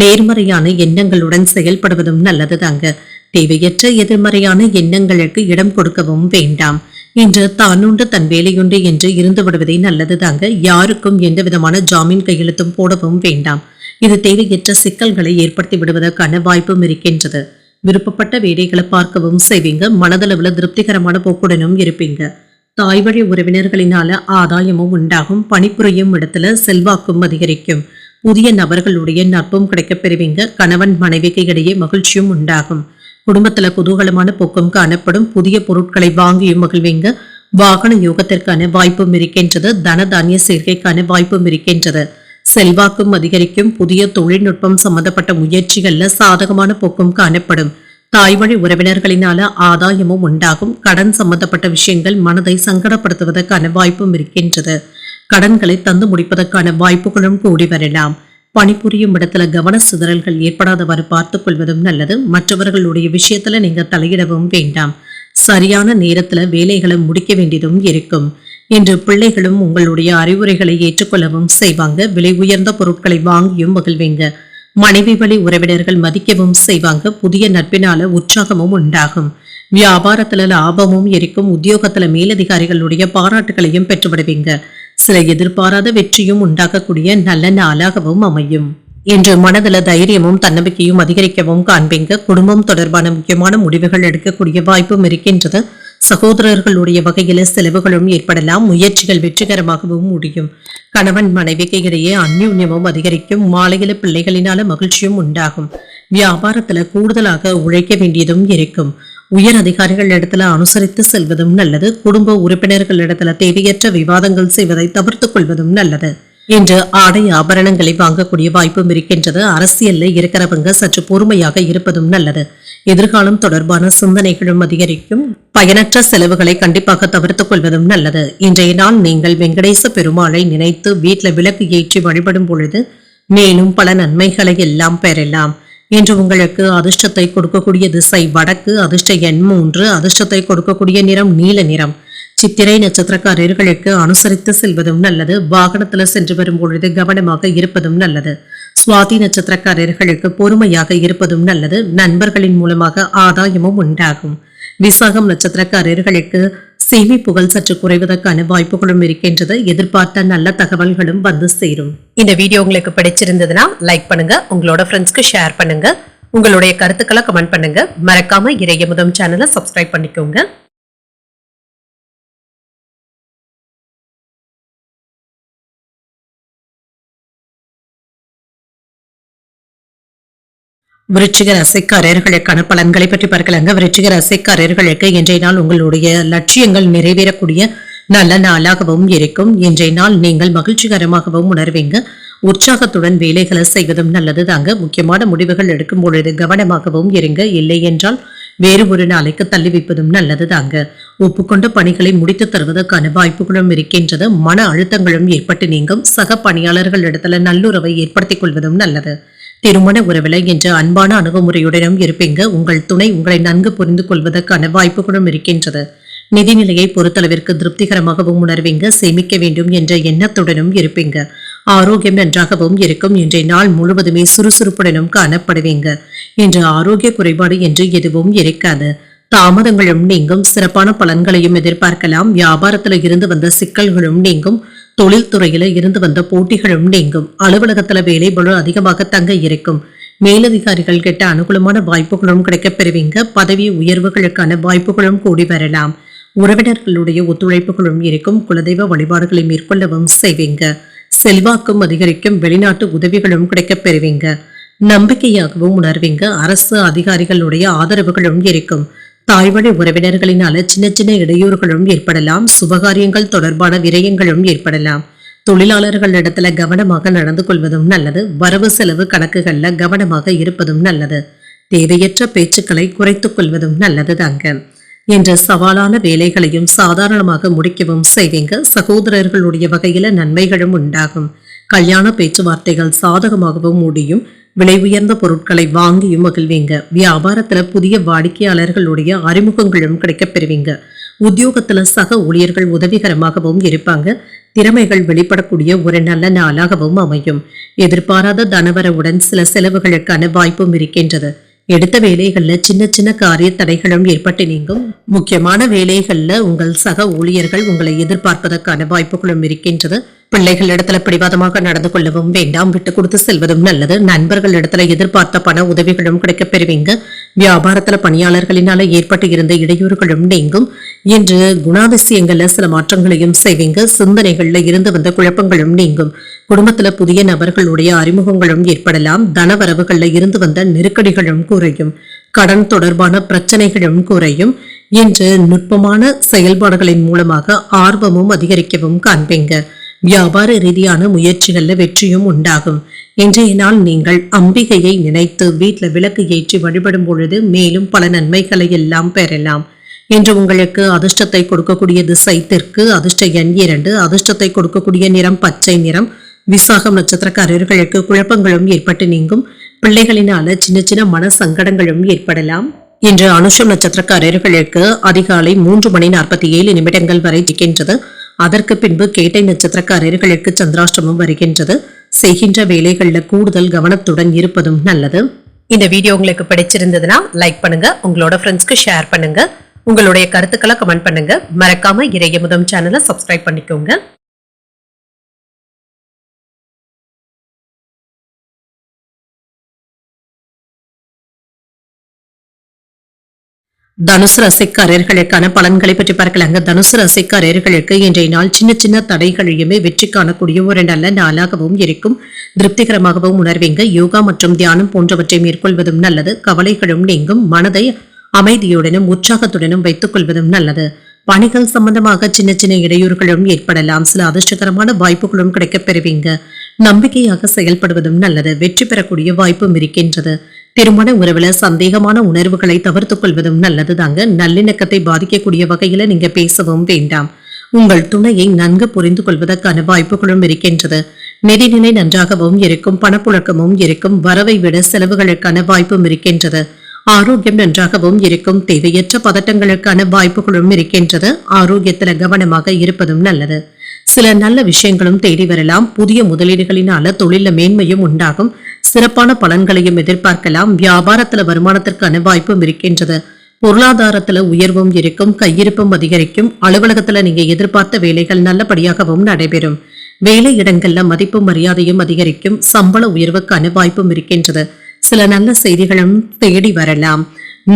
நேர்மறையான எண்ணங்களுடன் செயல்படுவதும் நல்லது தாங்க. தேவையற்ற எதிர்மறையான எண்ணங்களுக்கு இடம் கொடுக்கவும் வேண்டாம். இன்று தானுண்டு தன் வேலையுண்டு என்று இருந்து விடுவதே நல்லது தாங்க. யாருக்கும் எந்த விதமான ஜாமீன் கையெழுத்தும் போடவும் வேண்டாம். இது தேவையற்ற சிக்கல்களை ஏற்படுத்தி விடுவதற்கான வாய்ப்பும் இருக்கின்றது. விருப்பப்பட்ட வேலைகளை பார்க்கவும் செய்வீங்க. மனதளவுல திருப்திகரமான போக்குடனும் இருப்பீங்க. தாய் வழி உறவினர்களினால ஆதாயமும் உண்டாகும். பணிபுரியும் இடத்துல செல்வாக்கும் அதிகரிக்கும். புதிய நபர்களுடைய நட்பும் கிடைக்கப் பெறுவீங்க. கணவன் மனைவிக்கு இடையே மகிழ்ச்சியும் உண்டாகும். குடும்பத்துல குதூகலமான போக்கும் காணப்படும். புதிய பொருட்களை வாங்கியும் மகிழ்வீங்க. வாகன யோகத்திற்கான வாய்ப்பும் இருக்கின்றது. தன தானிய சேர்க்கைக்கான வாய்ப்பும் இருக்கின்றது. செல்வாக்கும் அதிகரிக்கும். புதிய தொழில்நுட்பம் சம்பந்தப்பட்ட முயற்சிகள்ல சாதகமான போக்கும் காணப்படும். தாய் வழி உறவினர்களினால ஆதாயமும் உண்டாகும். கடன் சம்பந்தப்பட்ட விஷயங்கள் மனதை சங்கடப்படுத்துவதற்கான வாய்ப்பும் இருக்கின்றது. கடன்களை தந்து முடிப்பதற்கான வாய்ப்புகளும் கூடி வரலாம். பணிபுரியும் இடத்துல கவன சிதறல்கள் ஏற்படாதவாறு பார்த்துக் கொள்வதும் நல்லது. மற்றவர்களுடைய விஷயத்துல நீங்க தலையிடவும் வேண்டாம். சரியான நேரத்துல வேலைகளை முடிக்க வேண்டியதும் இருக்கும். இன்று பிள்ளைகளும் உங்களுடைய அறிவுரைகளை ஏற்றுக்கொள்ளவும் செய்வாங்க. விலை உயர்ந்த பொருட்களை வாங்கியும் மகிழ்வீங்க. மனைவி வழி உறவினர்கள் மதிக்கவும் செய்வாங்க. புதிய நட்பினால உற்சாகமும் உண்டாகும். வியாபாரத்துல லாபமும் இருக்கும். உத்தியோகத்துல மேலதிகாரிகளுடைய பாராட்டுகளையும் பெற்றுவிடுவீங்க. சில எதிர்பாராத வெற்றியும் உண்டாக்கக்கூடிய நல்ல நாளாகவும் அமையும். இன்று மனதில தைரியமும் தன்னம்பிக்கையும் அதிகரிக்கவும் காண்பீங்க. குடும்பம் தொடர்பான முக்கியமான முடிவுகள் எடுக்கக்கூடிய வாய்ப்பும் இருக்கின்றது. சகோதரர்களுடைய வகையில செலவுகளும் ஏற்படலாம். முயற்சிகள் வெற்றிகரமாகவும் முடியும். கணவன் மனைவிக்கு இடையே அந்யூன்யமும் அதிகரிக்கும். மாலையில பிள்ளைகளினால மகிழ்ச்சியும் உண்டாகும். வியாபாரத்துல கூடுதலாக உழைக்க வேண்டியதும் இருக்கும். உயர் அதிகாரிகள் இடத்துல அனுசரித்து செல்வதும் நல்லது. குடும்ப உறுப்பினர்கள் இடத்துல தேவையற்ற விவாதங்கள் செய்வதை தவிர்த்துக் கொள்வதும் நல்லது. இன்று ஆடை ஆபரணங்களை வாங்கக்கூடிய வாய்ப்பும் இருக்கின்றது. அரசியல்ல இருக்கிறவங்க சற்று பொறுமையாக இருப்பதும் நல்லது. எதிர்காலம் தொடர்பான சிந்தனைகளும் அதிகரிக்கும். பயனற்ற செலவுகளை கண்டிப்பாக தவிர்த்துக் கொள்வதும் நல்லது. இன்றைய நாள் நீங்கள் வெங்கடேச பெருமாளை நினைத்து வீட்டுல விளக்கு ஏற்றி வழிபடும் பொழுது மேலும் பல நன்மைகளை எல்லாம் பெறலாம். இன்று உங்களுக்கு அதிர்ஷ்டத்தை கொடுக்கக்கூடிய திசை வடக்கு. அதிர்ஷ்ட எண் 3. அதிர்ஷ்டத்தை கொடுக்கக்கூடிய நிறம் நீல நிறம். சித்திரை நட்சத்திரக்காரர்களுக்கு அனுசரித்து செல்வதும் நல்லது. வாகனத்துல சென்று வரும் பொழுது கவனமாக இருப்பதும் நல்லது. சுவாதி நட்சத்திரக்காரர்களுக்கு பொறுமையாக இருப்பதும் நல்லது. நண்பர்களின் மூலமாக ஆதாயமும் உண்டாகும். விசாகம் நட்சத்திரக்காரர்களுக்கு சேமிப்புகள் சற்று குறைவதற்கான வாய்ப்புகளும் இருக்கின்றது. எதிர்பார்த்த நல்ல தகவல்களும் வந்து சேரும். இந்த வீடியோ உங்களுக்கு பிடிச்சிருந்ததுன்னா லைக் பண்ணுங்க. உங்களோட ஃப்ரெண்ட்ஸ்க்கு ஷேர் பண்ணுங்க. உங்களுடைய கருத்துக்களை கமெண்ட் பண்ணுங்க. மறக்காம இறையமுதம் சேனலை சப்ஸ்கிரைப் பண்ணிக்கோங்க. விருச்சிக ராசிக்காரர்களுக்கான பலன்களை பற்றி பார்க்கலாங்க. விருச்சிக ராசிக்காரர்களுக்கு இன்றைய நாள் உங்களுடைய லட்சியங்கள் நிறைவேறக்கூடிய நல்ல நாளாகவும் இருக்கும். இன்றைய நாள் நீங்கள் மகிழ்ச்சிகரமாகவும் உணர்வீங்க. உற்சாகத்துடன் வேலைகளை செய்வதும் நல்லது தாங்க. முக்கியமான முடிவுகள் எடுக்கும் பொழுது கவனமாகவும் இருங்க. இல்லை என்றால் வேறு ஒரு நாளைக்கு தள்ளி வைப்பதும் நல்லது தாங்க. ஒப்புக்கொண்ட பணிகளை முடித்து தருவதற்கான வாய்ப்புகளும் இருக்கின்றது. மன அழுத்தங்களும் ஏற்பட்டு நீங்கும். சக பணியாளர்கள் இடத்துல நல்லுறவை ஏற்படுத்திக் கொள்வதும் நல்லது. திருமண உறவில என்ற அன்பான அணுகுமுறையுடனும் இருப்பீங்க. உங்கள் துணை உங்களை நன்கு புரிந்து கொள்வதற்கான வாய்ப்புகளும் இருக்கின்றது. நிதிநிலையை பொறுத்தளவிற்கு திருப்திகரமாகவும் உணர்வீங்க. சேமிக்க வேண்டும் என்ற எண்ணத்துடனும் இருப்பீங்க. ஆரோக்கியம் நன்றாகவும் இருக்கும். இன்றைய நாள் முழுவதுமே சுறுசுறுப்புடனும் காணப்படுவீங்க. இன்று ஆரோக்கிய குறைபாடு என்று எதுவும் இருக்காது. தாமதங்களும் நீங்கும். சிறப்பான பலன்களையும் எதிர்பார்க்கலாம். வியாபாரத்துல இருந்து வந்த சிக்கல்களும் நீங்கும். தொழில்துறையில இருந்து வந்த போட்டிகளும் நீங்கும். அலுவலகத்துல வேலை பளு அதிகமாக தங்க இருக்கும். மேலதிகாரிகள் கிட்ட அனுகூலமான வாய்ப்புகளும் கிடைக்கப் பெறுவீங்க. பதவி உயர்வுகளுக்கான வாய்ப்புகளும் கூடி வரலாம். உறவினர்களுடைய ஒத்துழைப்புகளும் இருக்கும். குலதெய்வ வழிபாடுகளை மேற்கொள்ளவும் செய்வீங்க. செல்வாக்கும் அதிகரிக்கும். வெளிநாட்டு உதவிகளும் கிடைக்கப் பெறுவீங்க. நம்பிக்கையாகவும் உணர்வீங்க. அரசு அதிகாரிகளுடைய ஆதரவுகளும் இருக்கும். தாய்வழி உறவினர்களினால சின்ன சின்ன இடையூறுகளும் ஏற்படலாம். சுபகாரியங்கள் தொடர்பான விரயங்களும் ஏற்படலாம். தொழிலாளர்கள் இடத்துல கவனமாக நடந்து கொள்வதும் நல்லது. வரவு செலவு கணக்குகள்ல கவனமாக இருப்பதும் நல்லது. தேவையற்ற பேச்சுக்களை குறைத்துக் கொள்வதும் நல்லது தாங்க. என்ற சவாலான வேலைகளையும் சாதாரணமாக முடிக்கவும் செய்வீங்க. சகோதரர்களுடைய வகையில நன்மைகளும் உண்டாகும். கல்யாண பேச்சுவார்த்தைகள் சாதகமாகவும் முடியும். விலை உயர்ந்த பொருட்களை வாங்கியும் மகிழ்வீங்க. வியாபாரத்துல புதிய வாடிக்கையாளர்களுடைய அறிமுகங்களும் கிடைக்கப் பெறுவீங்க. உத்தியோகத்துல சக ஊழியர்கள் உதவிகரமாகவும் இருப்பாங்க. திறமைகள் வெளிப்படக்கூடிய ஒரு நல்ல நாளாகவும் அமையும். எதிர்பாராத தனவரவுடன் சில செலவுகளுக்கான வாய்ப்பும் இருக்கின்றது. எடுத்த வேலைகள்ல சின்ன சின்ன காரிய தடைகளும் ஏற்பட்டு நீங்கும். முக்கியமான வேலைகள்ல உங்கள் சக ஊழியர்கள் உங்களை எதிர்பார்ப்பதற்கான வாய்ப்புகளும் இருக்கின்றது. பிள்ளைகள் இடத்துல பிடிவாதமாக நடந்து கொள்ளவும் வேண்டாம். விட்டு கொடுத்து செல்வதும் நல்லது. நண்பர்கள் இடத்துல எதிர்பார்த்த பண உதவிகளும் கிடைக்கப் பெறுவீங்க. வியாபாரத்துல பணியாளர்களினால ஏற்பட்டு இருந்த இடையூறுகளும் நீங்கும். இன்று குணாதிசயங்கள்ல சில மாற்றங்களையும் செய்வீங்க. சிந்தனைகள்ல இருந்து வந்த குழப்பங்களும் நீங்கும். குடும்பத்துல புதிய நபர்களுடைய அறிமுகங்களும் ஏற்படலாம். தனவரவுகள்ல இருந்து வந்த நெருக்கடிகளும் குறையும். கடன் தொடர்பான பிரச்சனைகளும் குறையும். இன்று நுட்பமான செயல்பாடுகளின் மூலமாக ஆர்வமும் அதிகரிக்கவும் காண்பீங்க. வியாபார ரீதியான முயற்சிகள்ல வெற்றியும் உண்டாகும். இன்றைய நாள் நீங்கள் அம்பிகையை நினைத்து வீட்டுல விளக்கு ஏற்றி வழிபடும் பொழுது மேலும் பல நன்மைகளை எல்லாம் பெறலாம். இன்று உங்களுக்கு அதிர்ஷ்டத்தை கொடுக்கக்கூடிய திசை தெற்கு. அதிர்ஷ்ட எண் 2. அதிர்ஷ்டத்தை கொடுக்கக்கூடிய நிறம் பச்சை நிறம். விசாகம் நட்சத்திரக்காரர்களுக்கு குழப்பங்களும் ஏற்பட்டு நீங்கும். பிள்ளைகளினால சின்ன சின்ன மன சங்கடங்களும் ஏற்படலாம். இன்று அனுஷம் நட்சத்திரக்காரர்களுக்கு அதிகாலை 3:47 வரை இருக்கின்றது. அதற்கு பின்பு கேட்டை நட்சத்திரக்காரர்களுக்கு சந்திராஷ்டமம் வருகின்றது. செய்கின்ற வேலைகள்ல கூடுதல் கவனத்துடன் இருப்பதும் நல்லது. இந்த வீடியோ உங்களுக்கு பிடிச்சிருந்ததுன்னா லைக் பண்ணுங்க. உங்களோட ஃப்ரெண்ட்ஸ்க்கு ஷேர் பண்ணுங்க. உங்களுடைய கருத்துக்களை கமெண்ட் பண்ணுங்க. மறக்காம இறையமுதம் சேனலை சப்ஸ்கிரைப் பண்ணிக்கோங்க. தனுசு ராசிக்காரர்களுக்கான பலன்களை பற்றி பார்க்கலாங்க. தனுசு ராசிக்காரர்களுக்கு இன்றைய நாள் சின்ன சின்ன தடைகளையுமே வெற்றி காணக்கூடிய ஒரு நல்ல நாளாகவும் இருக்கும். திருப்திகரமாகவும் உணர்வீங்க. யோகா மற்றும் தியானம் போன்றவற்றை மேற்கொள்வதும் நல்லது. கவலைகளும் நீங்கும். மனதை அமைதியுடனும் உற்சாகத்துடனும் வைத்துக் கொள்வதும் நல்லது. பணிகள் சம்பந்தமாக சின்ன சின்ன இடையூறுகளும் ஏற்படலாம். சில அதிர்ஷ்டகரமான வாய்ப்புகளும் கிடைக்கப் பெறுவீங்க. நம்பிக்கையாக செயல்படுவதும் நல்லது. வெற்றி பெறக்கூடிய வாய்ப்பும் இருக்கின்றது. திருமண உறவுல சந்தேகமான உணர்வுகளை தவிர்த்துக் கொள்வதும் நல்லது தாங்க. நல்லிணக்கத்தை பாதிக்கக்கூடிய வகையில நீங்க பேசவும் வேண்டாம். உங்கள் துணையை நன்கு புரிந்து கொள்வதற்கான வாய்ப்புகளும் இருக்கின்றது. நிதிநிலை நன்றாகவும் இருக்கும். பணப்புழக்கமும் இருக்கும். வரவை விட செலவுகளுக்கான வாய்ப்பும் இருக்கின்றது. ஆரோக்கியம் நன்றாகவும் இருக்கும். தேவையற்ற பதட்டங்களுக்கான வாய்ப்புகளும் இருக்கின்றது. ஆரோக்கியத்துல கவனமாக இருப்பதும் நல்லது. சில நல்ல விஷயங்களும் தேடி வரலாம். புதிய முதலீடுகளினால தொழில மேன்மையும் உண்டாகும். சிறப்பான பலன்களையும் எதிர்பார்க்கலாம். வியாபாரத்துல வருமானத்திற்கான வாய்ப்பும் இருக்கின்றது. பொருளாதாரத்துல உயர்வும் இருக்கும். கையிருப்பும் அதிகரிக்கும். அலுவலகத்துல நீங்க எதிர்பார்த்த வேலைகள் நல்லபடியாகவும் நடைபெறும். வேலை இடங்கள்ல மதிப்பும் மரியாதையும் அதிகரிக்கும். சம்பள உயர்வுக்கான வாய்ப்பும் இருக்கின்றது. சில நல்ல செய்திகளும் தேடி வரலாம்.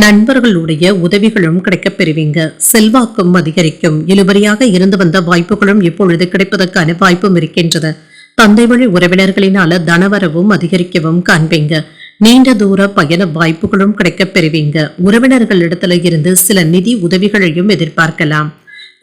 நண்பர்களுடைய உதவிகளும் கிடைக்கப் பெறுவீங்க. செல்வாக்கும் அதிகரிக்கும். இழுபறியாக இருந்து வந்த வாய்ப்புகளும் இப்பொழுது கிடைப்பதற்கான வாய்ப்பும் இருக்கின்றது. தந்தை வழி உறவினர்களினால தனவரவும் அதிகரிக்கவும் காண்பீங்க. நீண்ட தூர பயண வாய்ப்புகளும் கிடைக்கப் பெறுவீங்க. உறவினர்களிடத்துல இருந்து சில நிதி உதவிகளையும் எதிர்பார்க்கலாம்.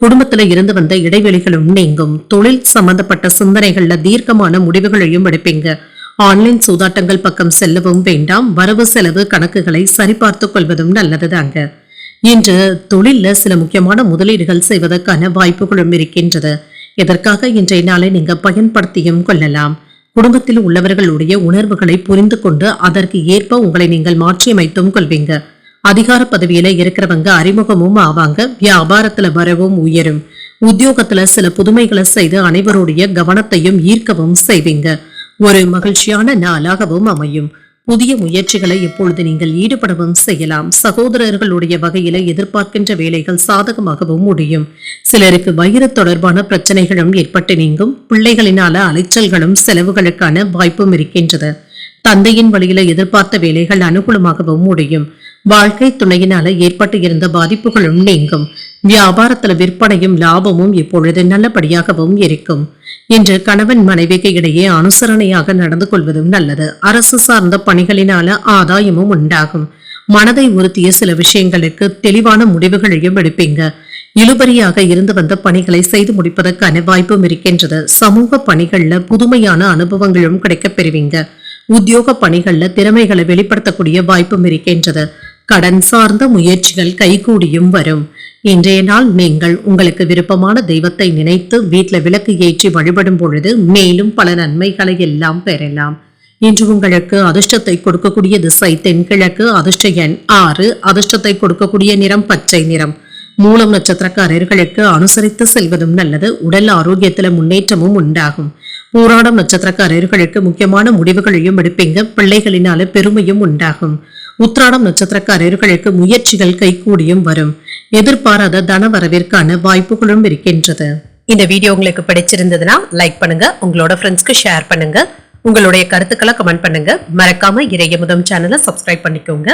குடும்பத்துல இருந்து வந்த இடைவெளிகளும் நீங்கும். தொழில் சம்பந்தப்பட்ட சிந்தனைகள்ல தீர்க்கமான முடிவுகளையும் எடுப்பீங்க. ஆன்லைன் சூதாட்டங்கள் பக்கம் செல்லவும் வேண்டாம். வரவு செலவு கணக்குகளை சரிபார்த்துக் கொள்வதும் நல்லதுதாங்க. இன்று தொழில்ல சில முக்கியமான முதலீடுகள் செய்வதற்கான வாய்ப்புகளும் இருக்கின்றது. இதற்காக இன்றைய நாளை நீங்க பயன்படுத்தியும் கொள்ளலாம். குடும்பத்தில் உள்ளவர்களுடைய உணர்வுகளை புரிந்து கொண்டு அதற்கு ஏற்ப உங்களை நீங்கள் மாற்றியமைத்தும் கொள்வீங்க. அதிகார பதவியில இருக்கிறவங்க அறிமுகமும் ஆவாங்க. வியாபாரத்துல வரவும் உயரும். உத்தியோகத்துல சில புதுமைகளை செய்து அனைவருடைய கவனத்தையும் ஈர்க்கவும் செய்வீங்க. ஒரு மகிழ்ச்சியான நாளாகவும் அமையும். புதிய முயற்சிகளை இப்பொழுது நீங்கள் ஈடுபடவும் செய்யலாம். சகோதரர்களுடைய வகையில எதிர்பார்க்கின்ற வேலைகள் சாதகமாகவும் முடியும். சிலருக்கு வயிறு தொடர்பான பிரச்சனைகளும் ஏற்பட்டு நீங்கும். பிள்ளைகளினால அலைச்சல்களும் செலவுகளுக்கான வாய்ப்பும் இருக்கின்றது. தந்தையின் வழியில எதிர்பார்த்த வேலைகள் அனுகூலமாகவும் முடியும். வாழ்க்கை துணையினால ஏற்பட்டு இருந்த பாதிப்புகளும் நீங்கும். வியாபாரத்துல விற்பனையும் லாபமும் இப்பொழுது நல்லபடியாகவும் இருக்கும். இன்று கணவன் மனைவிக்கு இடையே அனுசரணையாக நடந்து கொள்வதும் நல்லது. அரசு சார்ந்த பணிகளினால ஆதாயமும் உண்டாகும். மனதை உறுத்திய சில விஷயங்களுக்கு தெளிவான முடிவுகளையும் எடுப்பீங்க. இழுபறியாக இருந்து வந்த பணிகளை செய்து முடிப்பதற்கான வாய்ப்பும் இருக்கின்றது. சமூக பணிகள்ல புதுமையான அனுபவங்களும் கிடைக்கப் பெறுவீங்க. உத்தியோக பணிகள்ல திறமைகளை வெளிப்படுத்தக்கூடிய வாய்ப்பும் இருக்கின்றது. கடன் சார்ந்த முயற்சிகள் கைகூடியும் வரும். இன்றைய நாள் நீங்கள் உங்களுக்கு விருப்பமான தெய்வத்தை நினைத்து வீட்டில் விளக்கு ஏற்றி வழிபடும் பொழுது மேலும் பல நன்மைகளை எல்லாம் பெறலாம். இன்று உங்களுக்கு அதிர்ஷ்டத்தை கொடுக்கக்கூடிய திசை தென்கிழக்கு. அதிர்ஷ்ட எண் 6. அதிர்ஷ்டத்தை கொடுக்கக்கூடிய நிறம் பச்சை நிறம். மூலம் நட்சத்திரக்காரர்களுக்கு அனுசரித்து செல்வதும் நல்லது. உடல் ஆரோக்கியத்துல முன்னேற்றமும் உண்டாகும். பூராடம் நட்சத்திரக்காரர்களுக்கு முக்கியமான முடிவுகளையும் எடுப்பீங்க. பிள்ளைகளினால பெருமையும் உண்டாகும். உத்திராடம் நட்சத்திரக்காரர்களுக்கு முயற்சிகள் கைகூடியும் வரும். எதிர்பாராத தன வரவிற்கான வாய்ப்புகளும் இருக்கின்றது. இந்த வீடியோ உங்களுக்கு பிடிச்சிருந்ததுன்னா லைக் பண்ணுங்க. உங்களோட ஃப்ரெண்ட்ஸ்க்கு ஷேர் பண்ணுங்க. உங்களுடைய கருத்துக்களை கமெண்ட் பண்ணுங்க. மறக்காம இறையமுதம் சேனலை சப்ஸ்கிரைப் பண்ணிக்கோங்க.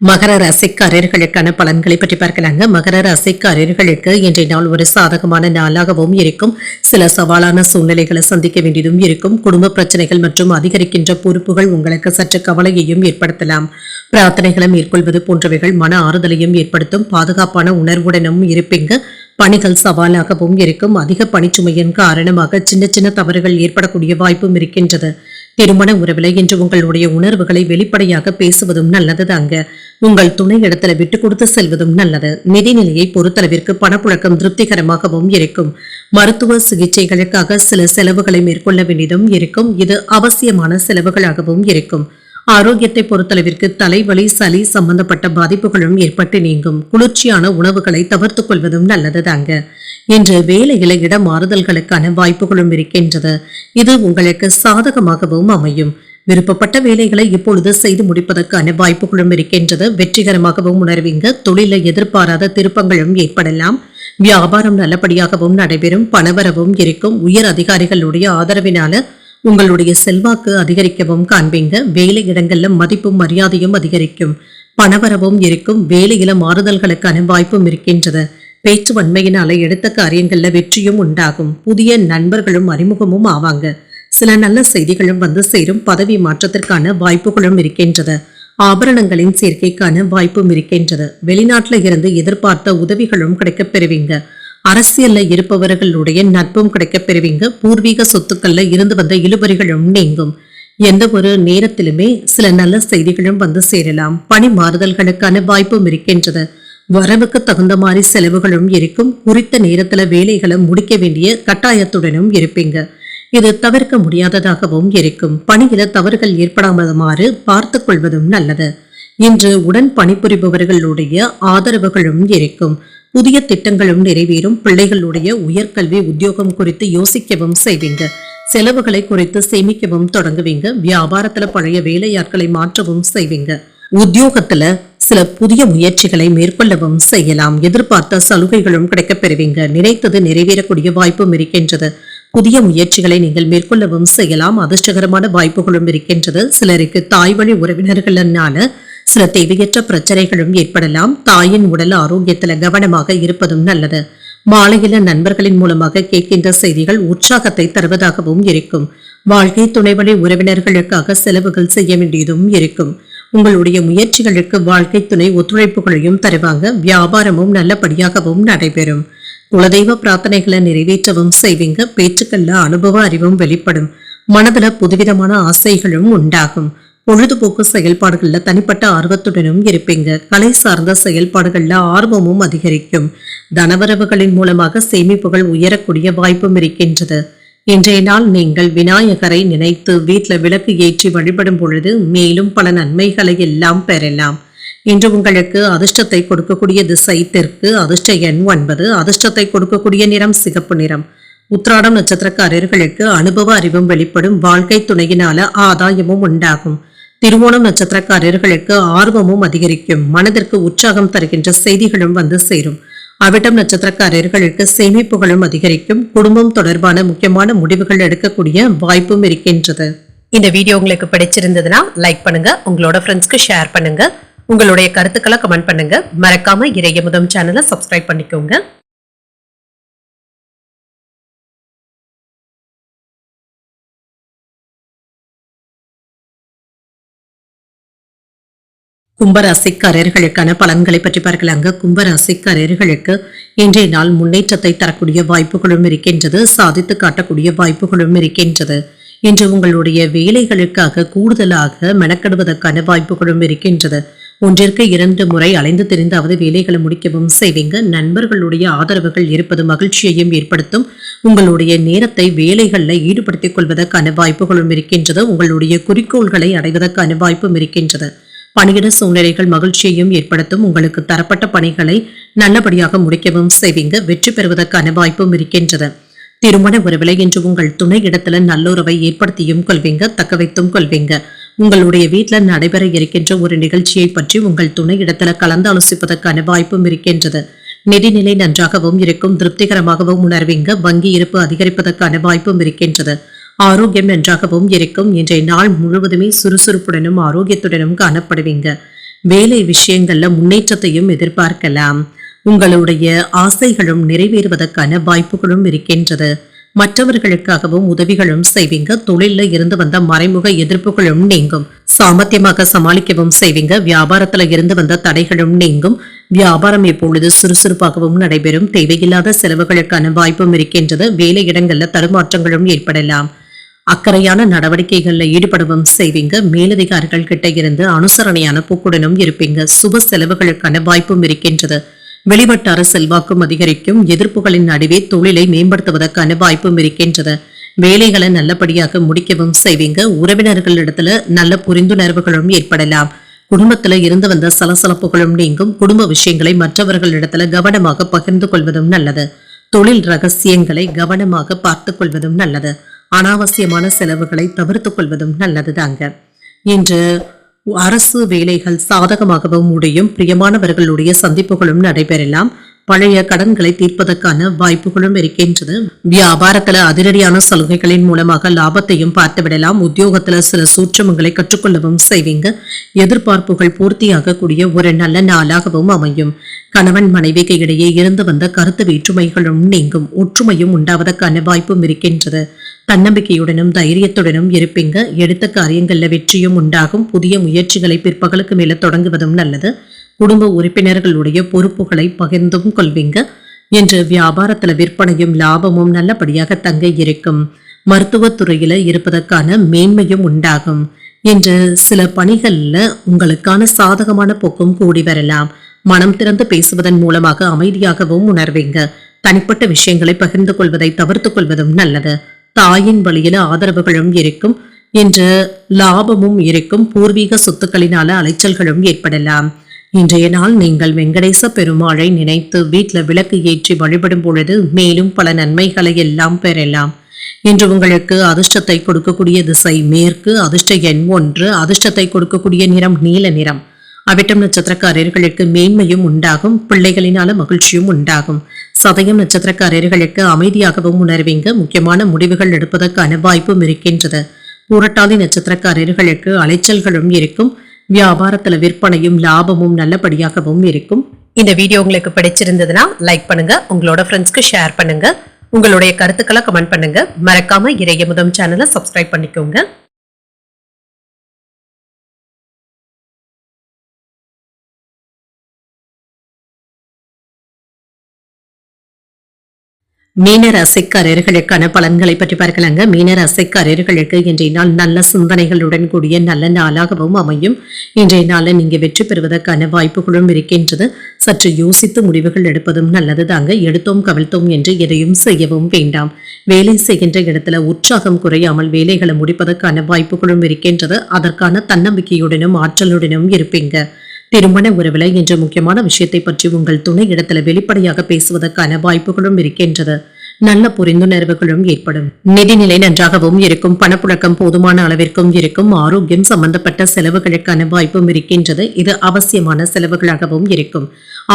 மகர ராசிக்காரர்களுக்கான பலன்களை பற்றி பார்க்கலாங்க. மகர ராசிக்காரர்களுக்கு இன்றைய நாள் ஒரு சாதகமான நாளாகவும் இருக்கும். சில சவாலான சூழ்நிலைகளை சந்திக்க வேண்டியதும் இருக்கும். குடும்ப பிரச்சனைகள் மற்றும் அதிகரிக்கின்ற பொறுப்புகள் உங்களுக்கு சற்று கவலையையும் ஏற்படுத்தலாம். பிரார்த்தனைகளை மேற்கொள்வது போன்றவைகள் மன ஆறுதலையும் ஏற்படுத்தும். பாதுகாப்பான உணர்வுடனும் இருப்பீங்க. பணிகள் சவாலாகவும் இருக்கும். அதிக பணிச்சுமையின் காரணமாக சின்ன சின்ன தவறுகள் ஏற்படக்கூடிய வாய்ப்பும் இருக்கின்றது. திருமண உறவுல இன்று உங்களுடைய உணர்வுகளை வெளிப்படையாக பேசுவதும் நல்லதுதாங்க. உங்கள் துணை இடத்துல விட்டு கொடுத்து செல்வதும் நல்லது. நிதிநிலையை பொறுத்தளவிற்கு பணப்புழக்கம் திருப்திகரமாகவும் இருக்கும். மருத்துவ சிகிச்சைகளுக்காக சில செலவுகளை மேற்கொள்ள வேண்டியதும் இருக்கும். இது அவசியமான செலவுகளாகவும் இருக்கும். ஆரோக்கியத்தை பொறுத்தளவிற்கு தலைவலி சளி சம்பந்தப்பட்ட பாதிப்புகளும் ஏற்பட்டு நீங்கும். குளிர்ச்சியான உணவுகளை தவிர்த்துக் கொள்வதும் நல்லதுதாங்க. இன்று வேலையில இட மாறுதல்களுக்கான வாய்ப்புகளும் இருக்கின்றது. இது உங்களுக்கு சாதகமாகவும் அமையும். விருப்பப்பட்ட வேலைகளை இப்பொழுது செய்து முடிப்பதற்கான வாய்ப்புகளும் இருக்கின்றது. வெற்றிகரமாகவும் உணர்வீங்க. தொழில எதிர்பாராத திருப்பங்களும் ஏற்படலாம். வியாபாரம் நல்லபடியாகவும் நடைபெறும். பணவரவும் இருக்கும். உயர் அதிகாரிகளுடைய ஆதரவினால உங்களுடைய செல்வாக்கு அதிகரிக்கவும் காண்பீங்க. வேலை இடங்கள்ல மதிப்பும் மரியாதையும் அதிகரிக்கும். பணவரவும் இருக்கும். வேலையில மாறுதல்களுக்கான வாய்ப்பும் இருக்கின்றது. பேச்சு வன்மையினால எடுத்த காரியங்கள்ல வெற்றியும் உண்டாகும். புதிய நண்பர்களும் அறிமுகமும் ஆவாங்க. சில நல்ல செய்திகளும் வந்து சேரும். பதவி மாற்றத்திற்கான வாய்ப்புகளும் இருக்கின்றது. ஆபரணங்களின் சேர்க்கைக்கான வாய்ப்பும் இருக்கின்றது. வெளிநாட்டுல இருந்து எதிர்பார்த்த உதவிகளும் கிடைக்கப் பெறுவீங்க. அரசியல்ல இருப்பவர்களுடைய நட்பும் கிடைக்கப் பெறுவீங்க. பூர்வீக சொத்துக்கள்ல இருந்து வந்த இழுபறிகளும் நீங்கும். எந்த ஒரு நேரத்திலுமே சில நல்ல செய்திகளும் வந்து சேரலாம். பணி மாறுதல்களுக்கான வாய்ப்பும் இருக்கின்றது. வரவுக்கு தகுந்த மாதிரி செலவுகளும் இருக்கும். குறித்த நேரத்துல வேலைகளை முடிக்க வேண்டிய கட்டாயத்துடனும் இருப்பீங்க. இது தவிர்க்க முடியாததாகவும் இருக்கும். பணியில தவறுகள் ஏற்படாமலுமாறு பார்த்துக் கொள்வதும் நல்லது. இன்று உடன் பணிபுரிபவர்களுடைய ஆதரவுகளும் இருக்கும். புதிய திட்டங்களும் நிறைவேறும். பிள்ளைகளுடைய உயர்கல்வி உத்தியோகம் குறித்து யோசிக்கவும் செய்வீங்க. செலவுகளை குறித்து சேமிக்கவும் தொடங்குவீங்க. வியாபாரத்துல பழைய வேலையாட்களை மாற்றவும் செய்வீங்க. உத்தியோகத்துல சில புதிய முயற்சிகளை மேற்கொள்ளவும் செய்யலாம். எதிர்பார்த்த சலுகைகளும் கிடைக்கப் பெறுவீங்க. நினைத்தது நிறைவேறக்கூடிய வாய்ப்பும் இருக்கின்றது. புதிய முயற்சிகளை நீங்கள் மேற்கொள்ளவும் செய்யலாம். அதிர்ஷ்டகரமான வாய்ப்புகளும் இருக்கின்றது. சிலருக்கு தாய் வழி உறவினர்களால சில தேவையற்ற பிரச்சனைகளும் ஏற்படலாம். தாயின் உடல் ஆரோக்கியத்துல கவனமாக இருப்பதும் நல்லது. மாலையில நண்பர்களின் மூலமாக கேட்கின்ற செய்திகள் உற்சாகத்தை தருவதாகவும் இருக்கும். வாழ்க்கை துணைவழி உறவினர்களுக்காக செலவுகள் செய்ய வேண்டியதும் இருக்கும். உங்களுடைய முயற்சிகளுக்கு வாழ்க்கை துணை ஒத்துழைப்புகளையும் தருவாங்க. வியாபாரமும் நல்லபடியாகவும் நடைபெறும். குலதெய்வ பிரார்த்தனைகளை நிறைவேற்றவும் செய்வீங்க. பேச்சுக்கள்ல அனுபவ அறிவும் வெளிப்படும். மனதுல புதுவிதமான ஆசைகளும் உண்டாகும். பொழுதுபோக்கு செயல்பாடுகள்ல தனிப்பட்ட ஆர்வத்துடனும் இருப்பீங்க. கலை சார்ந்த செயல்பாடுகள்ல ஆர்வமும் அதிகரிக்கும். தனவரவுகளின் மூலமாக சேமிப்புகள் உயரக்கூடிய வாய்ப்பும் இருக்கின்றது. இன்றைய நாள் நீங்கள் விநாயகரை நினைத்து வீட்டுல விளக்கு ஏற்றி வழிபடும் பொழுது மேலும் பல நன்மைகளை எல்லாம் பெறலாம். இன்று உங்களுக்கு அதிர்ஷ்டத்தை கொடுக்கக்கூடிய திசை தெற்கு. அதிர்ஷ்ட எண் 9. அதிர்ஷ்டத்தை கொடுக்கக்கூடிய நிறம் சிகப்பு நிறம். உத்திராடம் நட்சத்திரக்காரர்களுக்கு அனுபவ அறிவும் வெளிப்படும். வாழ்க்கை துணையினால ஆதாயமும் உண்டாகும். திருவோணம் நட்சத்திரக்காரர்களுக்கு ஆர்வமும் அதிகரிக்கும். மனதிற்கு உற்சாகம் தருகின்ற செய்திகளும் வந்து சேரும். அவிட்டம் நட்சத்திரக்காரர்களுக்கு சேமிப்புகளும் அதிகரிக்கும். குடும்பம் தொடர்பான முக்கியமான முடிவுகள் எடுக்கக்கூடிய வாய்ப்பும் இருக்கின்றது. இந்த வீடியோ உங்களுக்கு பிடிச்சிருந்ததுன்னா லைக் பண்ணுங்க. உங்களோட ஃப்ரெண்ட்ஸ்க்கு ஷேர் பண்ணுங்க. உங்களுடைய கருத்துக்களை கமெண்ட் பண்ணுங்க. மறக்காம இறையமுதம் சேனலை சப்ஸ்கிரைப் பண்ணிக்கோங்க. கும்பராசிக்காரர்களுக்கான பலன்களை பற்றி பார்க்கலாங்க. கும்பராசிக்காரர்களுக்கு இன்றைய நாள் முன்னேற்றத்தை தரக்கூடிய வாய்ப்புகளும் இருக்கின்றது. சாதித்து காட்டக்கூடிய வாய்ப்புகளும் இருக்கின்றது. இன்று உங்களுடைய வேலைகளுக்காக கூடுதலாக மெனக்கெடுவதற்கான வாய்ப்புகளும் இருக்கின்றது. ஒன்றிற்கு 2 முறை அலைந்து தெரிந்தாவது வேலைகளை முடிக்கவும் செய்வீங்க. நண்பர்களுடைய ஆதரவுகள் இருப்பது மகிழ்ச்சியையும் ஏற்படுத்தும். உங்களுடைய நேரத்தை வேலைகளில் ஈடுபடுத்திக் கொள்வதற்கான வாய்ப்புகளும் இருக்கின்றது. உங்களுடைய குறிக்கோள்களை அடைவதற்கான வாய்ப்பும் இருக்கின்றது. பணியிட சூழ்நிலைகள் மகிழ்ச்சியையும் ஏற்படுத்தும். உங்களுக்கு தரப்பட்ட பணிகளை நல்லபடியாக முடிக்கவும் செய்வீங்க. வெற்றி பெறுவதற்கான வாய்ப்பும் இருக்கின்றது. திருமண உறவிலை இன்று உங்கள் துணை இடத்துல நல்லுறவை ஏற்படுத்தியும் கொள்வீங்க, தக்க வைத்தும் கொள்வீங்க. உங்களுடைய வீட்டில் நடைபெற இருக்கின்ற ஒரு நிகழ்ச்சியை பற்றி உங்கள் துணை இடத்துல கலந்து ஆலோசிப்பதற்கான வாய்ப்பும் இருக்கின்றது. நிதிநிலை நன்றாகவும் இருக்கும். திருப்திகரமாகவும் உணர்வீங்க. வங்கி இருப்பு அதிகரிப்பதற்கான வாய்ப்பும் இருக்கின்றது. ஆரோக்கியம் நன்றாகவும் இருக்கும். இன்றைய நாள் முழுவதுமே சுறுசுறுப்புடனும் ஆரோக்கியத்துடனும் காணப்படுவீங்க. வேலை விஷயங்கள்ல முன்னேற்றத்தையும் எதிர்பார்க்கலாம். உங்களுடைய ஆசைகளும் நிறைவேறுவதற்கான வாய்ப்புகளும் இருக்கின்றது. மற்றவர்களுக்காகவும் உதவிகளும் செய்வீங்க. தொழில இருந்து வந்த மறைமுக எதிர்ப்புகளும் நீங்கும். சாமர்த்தியமாக சமாளிக்கவும் செய்வீங்க. வியாபாரத்துல இருந்து வந்த தடைகளும் நீங்கும். வியாபாரம் இப்பொழுது சுறுசுறுப்பாகவும் நடைபெறும். தேவையில்லாத செலவுகளுக்கான வாய்ப்பும் இருக்கின்றது. வேலை இடங்கள்ல தடுமாற்றங்களும் ஏற்படலாம். அக்கறையான நடவடிக்கைகள்ல ஈடுபடவும் செய்வீங்க. மேலதிகாரிகள் கிட்ட இருந்து அனுசரணையான போக்குடனும் இருப்பீங்க. சுப செலவுகளுக்கான வாய்ப்பும் இருக்கின்றது. வெளிவட்டார செல்வாக்கும் அதிகரிக்கும். எதிர்ப்புகளின் நடுவே தொழிலை மேம்படுத்துவதற்கான வாய்ப்பும் இருக்கின்றது. வேலைகளை நல்லபடியாக முடிக்கவும் செய்வீங்க. உறவினர்களிடத்துல நல்ல புரிந்துணர்வுகளும் ஏற்படலாம். குடும்பத்துல இருந்து வந்த சலசலப்புகளும் நீங்கும். குடும்ப விஷயங்களை மற்றவர்களிடத்துல கவனமாக பகிர்ந்து கொள்வதும் நல்லது. தொழில் ரகசியங்களை கவனமாக பார்த்துக் கொள்வதும் நல்லது. அனாவசியமான செலவுகளை தவிர்த்துக் கொள்வதும் நல்லதுதாங்க. இன்று அரசு வேலைகள் சாதகமாகவும் முடியும். பிரியமானவர்களுடைய சந்திப்புகளும் நடைபெறலாம். பழைய கடன்களை தீர்ப்பதற்கான வாய்ப்புகளும் இருக்கின்றது. வியாபாரத்துல அதிரடியான சலுகைகளின் மூலமாக லாபத்தையும் பார்த்துவிடலாம். உத்தியோகத்துல சில சூட்சமங்களை கற்றுக்கொள்ளவும் செய்வீங்க. எதிர்பார்ப்புகள் பூர்த்தியாகக்கூடிய ஒரு நல்ல நாளாகவும் அமையும். கணவன் மனைவிக்கு இடையே இருந்து வந்த கருத்து வேற்றுமைகளும் நீங்கும். ஒற்றுமையும் உண்டாவதற்கான வாய்ப்பும் இருக்கின்றது. தன்னம்பிக்கையுடனும் தைரியத்துடனும் இருப்பீங்க. எடுத்த காரியங்கள்ல வெற்றியும் உண்டாகும். புதிய முயற்சிகளை பிற்பகலுக்கு மேல தொடங்குவதும் நல்லது. குடும்ப உறுப்பினர்களுடைய பொறுப்புகளை பகிர்ந்தும் கொள்வீங்க. என்று வியாபாரத்துல விற்பனையும் லாபமும் நல்லபடியாக தங்க இருக்கும். மருத்துவத்துறையில இருப்பதற்கான மேன்மையும் உண்டாகும். என்று சில பணிகள்ல உங்களுக்கான சாதகமான போக்கும் கூடி வரலாம். மனம் திறந்து பேசுவதன் மூலமாக அமைதியாகவும் உணர்வீங்க. தனிப்பட்ட விஷயங்களை பகிர்ந்து கொள்வதை தவிர்த்துக் கொள்வதும் நல்லது. தாயின் வழியில ஆதரவுகளும் இருக்கும். என்ற லாபமும் இருக்கும். பூர்வீக சொத்துக்களினால அலைச்சல்களும் ஏற்படலாம். இன்றைய நாள் நீங்கள் வெங்கடேச பெருமாளை நினைத்து வீட்டில் விளக்கு ஏற்றி வழிபடும் பொழுது மேலும் பல நன்மைகளை எல்லாம் பெறலாம். இன்று உங்களுக்கு அதிர்ஷ்டத்தை கொடுக்கக்கூடிய திசை மேற்கு. அதிர்ஷ்ட எண் 1. அதிர்ஷ்டத்தை கொடுக்கக்கூடிய நிறம் நீல நிறம். அவிட்டம் நட்சத்திரக்காரர்களுக்கு மேன்மையும் உண்டாகும். பிள்ளைகளினால மகிழ்ச்சியும் உண்டாகும். சதயம் நட்சத்திரக்காரர்களுக்கு அமைதியாகவும் உணர்வீங்க. முக்கியமான முடிவுகள் எடுப்பதற்கான வாய்ப்பும் இருக்கின்றது. பூரட்டாதி நட்சத்திரக்காரர்களுக்கு அலைச்சல்களும் இருக்கும். வியாபாரத்துல விற்பனையும் லாபமும் நல்லபடியாகவும் இருக்கும். இந்த வீடியோ உங்களுக்கு பிடிச்சிருந்ததுன்னா லைக் பண்ணுங்க, உங்களோட ஃப்ரெண்ட்ஸ்க்கு ஷேர் பண்ணுங்க, உங்களுடைய கருத்துக்களை கமெண்ட் பண்ணுங்க. மறக்காம இறையமுதம் சேனலை சப்ஸ்கிரைப் பண்ணிக்கோங்க. மீன ராசிக்காரர்களுக்கான பலன்களை பற்றி பார்க்கலாங்க. மீன ராசிக்காரர்களுக்கு இன்றைய நாள் நல்ல சிந்தனைகளுடன் கூடிய நல்ல நாளாகவும் அமையும். இன்றைய நாளில் நீங்க வெற்றி பெறுவதற்கான வாய்ப்புகளும் இருக்கின்றது. சற்று யோசித்து முடிவுகள் எடுப்பதும் நல்லது தாங்க. எடுத்தோம் கவிழ்த்தோம் என்று எதையும் செய்யவும் வேண்டாம். வேலை செய்கின்ற இடத்துல உற்சாகம் குறையாமல் வேலைகளை முடிப்பதற்கான வாய்ப்புகளும் இருக்கின்றது. அதற்கான தன்னம்பிக்கையுடனும் ஆற்றலுடனும் இருப்பீங்க. திருமண உறவுல என்ற முக்கியமான விஷயத்தை பற்றி உங்கள் துணை இடத்துல வெளிப்படையாக பேசுவதற்கான வாய்ப்புகளும் இருக்கின்றது. நல்ல புரிந்துணர்வுகளும் ஏற்படும். நிதிநிலை நன்றாகவும் இருக்கும். பணப்புழக்கம் போதுமான அளவிற்கும் இருக்கும். ஆரோக்கியம் சம்பந்தப்பட்ட செலவுகளுக்கான வாய்ப்பும் இருக்கின்றது. இது அவசியமான செலவுகளாகவும் இருக்கும்.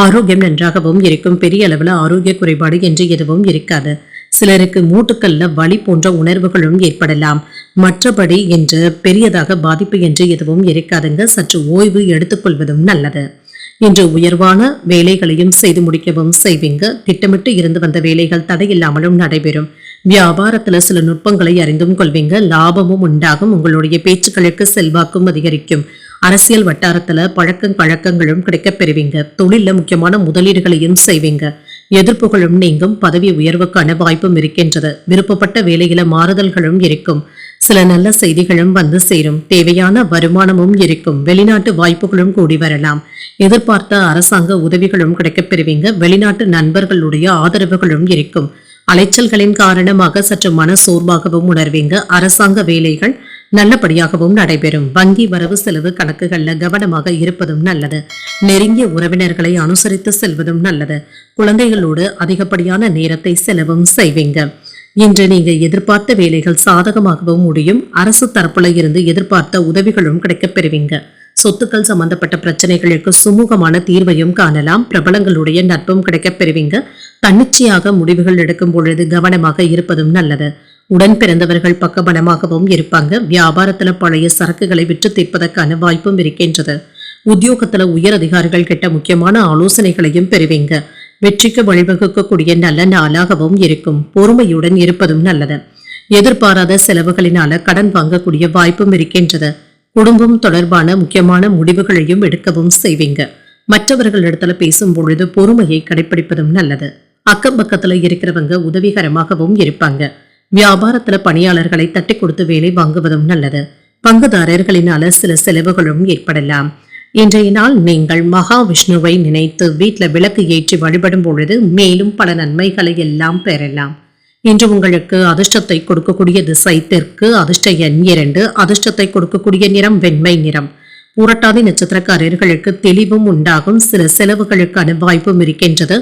ஆரோக்கியம் நன்றாகவும் இருக்கும். பெரிய அளவுல ஆரோக்கிய குறைபாடு என்று எதுவும் இருக்காது. சிலருக்கு மூட்டுக்கல்ல வலி போன்ற உணர்வுகளும் ஏற்படலாம். மற்றபடி என்று பெரியதாக பாதிப்பு என்று எதுவும் இருக்காதுங்க. சற்று ஓய்வு எடுத்துக்கொள்வதும் நல்லது. இன்று உயர்வான வேலைகளையும் செய்து முடிக்கவும் செய்வீங்க. திட்டமிட்டு இருந்து வந்த வேலைகள் தடையில்லாமலும் நடைபெறும். வியாபாரத்துல சில நுட்பங்களை அறிந்தும் கொள்வீங்க. லாபமும் உண்டாகும். உங்களுடைய பேச்சுக்களுக்கு செல்வாக்கும் அதிகரிக்கும். அரசியல் வட்டாரத்துல பழக்கங்களும் கிடைக்கப் பெறுவீங்க. தொழில முக்கியமான முதலீடுகளையும் செய்வீங்க. எதிர்ப்புகளும் நீங்கும். பதவி உயர்வுக்கான வாய்ப்பும் இருக்கின்றது. விருப்பப்பட்ட வேலையில மாறுதல்களும் இருக்கும். சில நல்ல செய்திகளும் வந்து சேரும். தேவையான வருமானமும் இருக்கும். வெளிநாட்டு வாய்ப்புகளும் கூடி வரலாம். எதிர்பார்த்த அரசாங்க உதவிகளும் கிடைக்கப் பெறுவீங்க. வெளிநாட்டு நண்பர்களுடைய ஆதரவுகளும் இருக்கும். அலைச்சல்களின் காரணமாக சற்று மன சோர்வாகவும் உணர்வீங்க. அரசாங்க வேலைகள் நல்லபடியாகவும் நடைபெறும். வங்கி வரவு செலவு கணக்குகள்ல கவனமாக இருப்பதும் நல்லது. நெருங்கிய உறவினர்களை அனுசரித்து செல்வதும் நல்லது. குழந்தைகளோடு அதிகப்படியான நேரத்தை செலவும் செய்வீங்க. இன்று நீங்க எதிர்பார்த்த வேலைகள் சாதகமாகவும் முடியும். அரசு தரப்புல இருந்து எதிர்பார்த்த உதவிகளும் கிடைக்கப் பெறுவீங்க. சொத்துக்கள் சம்பந்தப்பட்ட பிரச்சனைகளுக்கு சுமூகமான தீர்வையும் காணலாம். பிரபலங்களுடைய நட்பும் கிடைக்கப் பெறுவீங்க. தன்னிச்சையாக முடிவுகள் எடுக்கும் பொழுது கவனமாக இருப்பதும் நல்லது. உடன் பிறந்தவர்கள் பக்கபலமாகவும் இருப்பாங்க. வியாபாரத்துல பழைய சரக்குகளை விற்று தீர்ப்பதற்கான வாய்ப்பும் இருக்கின்றது. உத்தியோகத்துல உயர் அதிகாரிகள் கிட்ட முக்கியமான ஆலோசனைகளையும் பெறுவீங்க. வெற்றிக்கு வழிவகுக்கக்கூடிய நல்ல நாளாகவும் இருக்கும். பொறுமையுடன் இருப்பதும் நல்லது. எதிர்பாராத செலவுகளினால கடன் வாங்கக்கூடிய வாய்ப்பும் இருக்கின்றது. குடும்பம் தொடர்பான முக்கியமான முடிவுகளையும் எடுக்கவும் செய்வீங்க. மற்றவர்களிடத்துல பேசும் பொழுது பொறுமையை கடைபிடிப்பதும் நல்லது. அக்கம் பக்கத்துல இருக்கிறவங்க உதவிகரமாகவும் இருப்பாங்க. வியாபாரத்துல பணியாளர்களை தட்டி கொடுத்து வேலை வாங்குவதும் நல்லது. பங்குதாரர்களினால சில செலவுகளும் ஏற்படலாம். இன்றைய நாள் நீங்கள் மகாவிஷ்ணுவை நினைத்து வீட்டுல விளக்கு ஏற்றி வழிபடும் பொழுது மேலும் பல நன்மைகளை எல்லாம் பெறலாம். இன்று உங்களுக்கு அதிர்ஷ்டத்தை கொடுக்கக்கூடிய திசை தெற்கு. அதிர்ஷ்ட எண் 2. அதிர்ஷ்டத்தை கொடுக்கக்கூடிய நிறம் வெண்மை நிறம். புரட்டாதி நட்சத்திரக்காரர்களுக்கு தெளிவும் உண்டாகும். சில செலவுகளுக்கான வாய்ப்பும் இருக்கின்றது.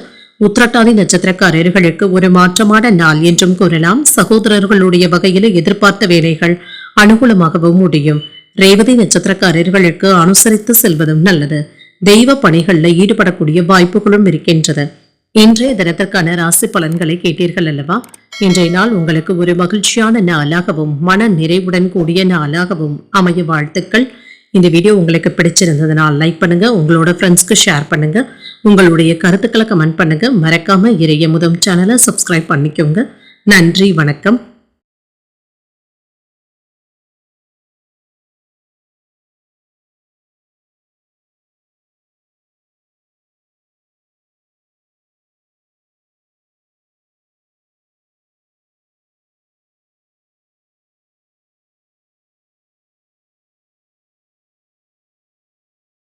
உத்திரட்டாதி நட்சத்திரக்காரர்களுக்கு ஒரு மாற்றமான நாள் என்றும் கூறலாம். சகோதரர்களுடைய வகையில் எதிர்பார்த்த வேலைகள் அனுகூலமாகவும் முடியும். ரேவதி நட்சத்திரக்காரர்களுக்கு அனுசரித்து செல்வதும் நல்லது. தெய்வ பணிகள்ல ஈடுபடக்கூடிய வாய்ப்புகளும் இருக்கின்றது. இன்றைய தினத்திற்கான ராசி பலன்களை கேட்டீர்கள் அல்லவா? இன்றைய நாள் உங்களுக்கு ஒரு மகிழ்ச்சியான நாளாகவும் மன நிறைவுடன் கூடிய நாளாகவும் அமைய வாழ்த்துக்கள். இந்த வீடியோ உங்களுக்கு பிடிச்சிருந்ததுனால் லைக் பண்ணுங்க, உங்களோட ஃப்ரெண்ட்ஸ்க்கு ஷேர் பண்ணுங்க, உங்களுடைய கருத்துக்களை கமெண்ட் பண்ணுங்க. மறக்காம இறையமுதம் சேனலை சப்ஸ்கிரைப் பண்ணிக்கோங்க. நன்றி, வணக்கம்.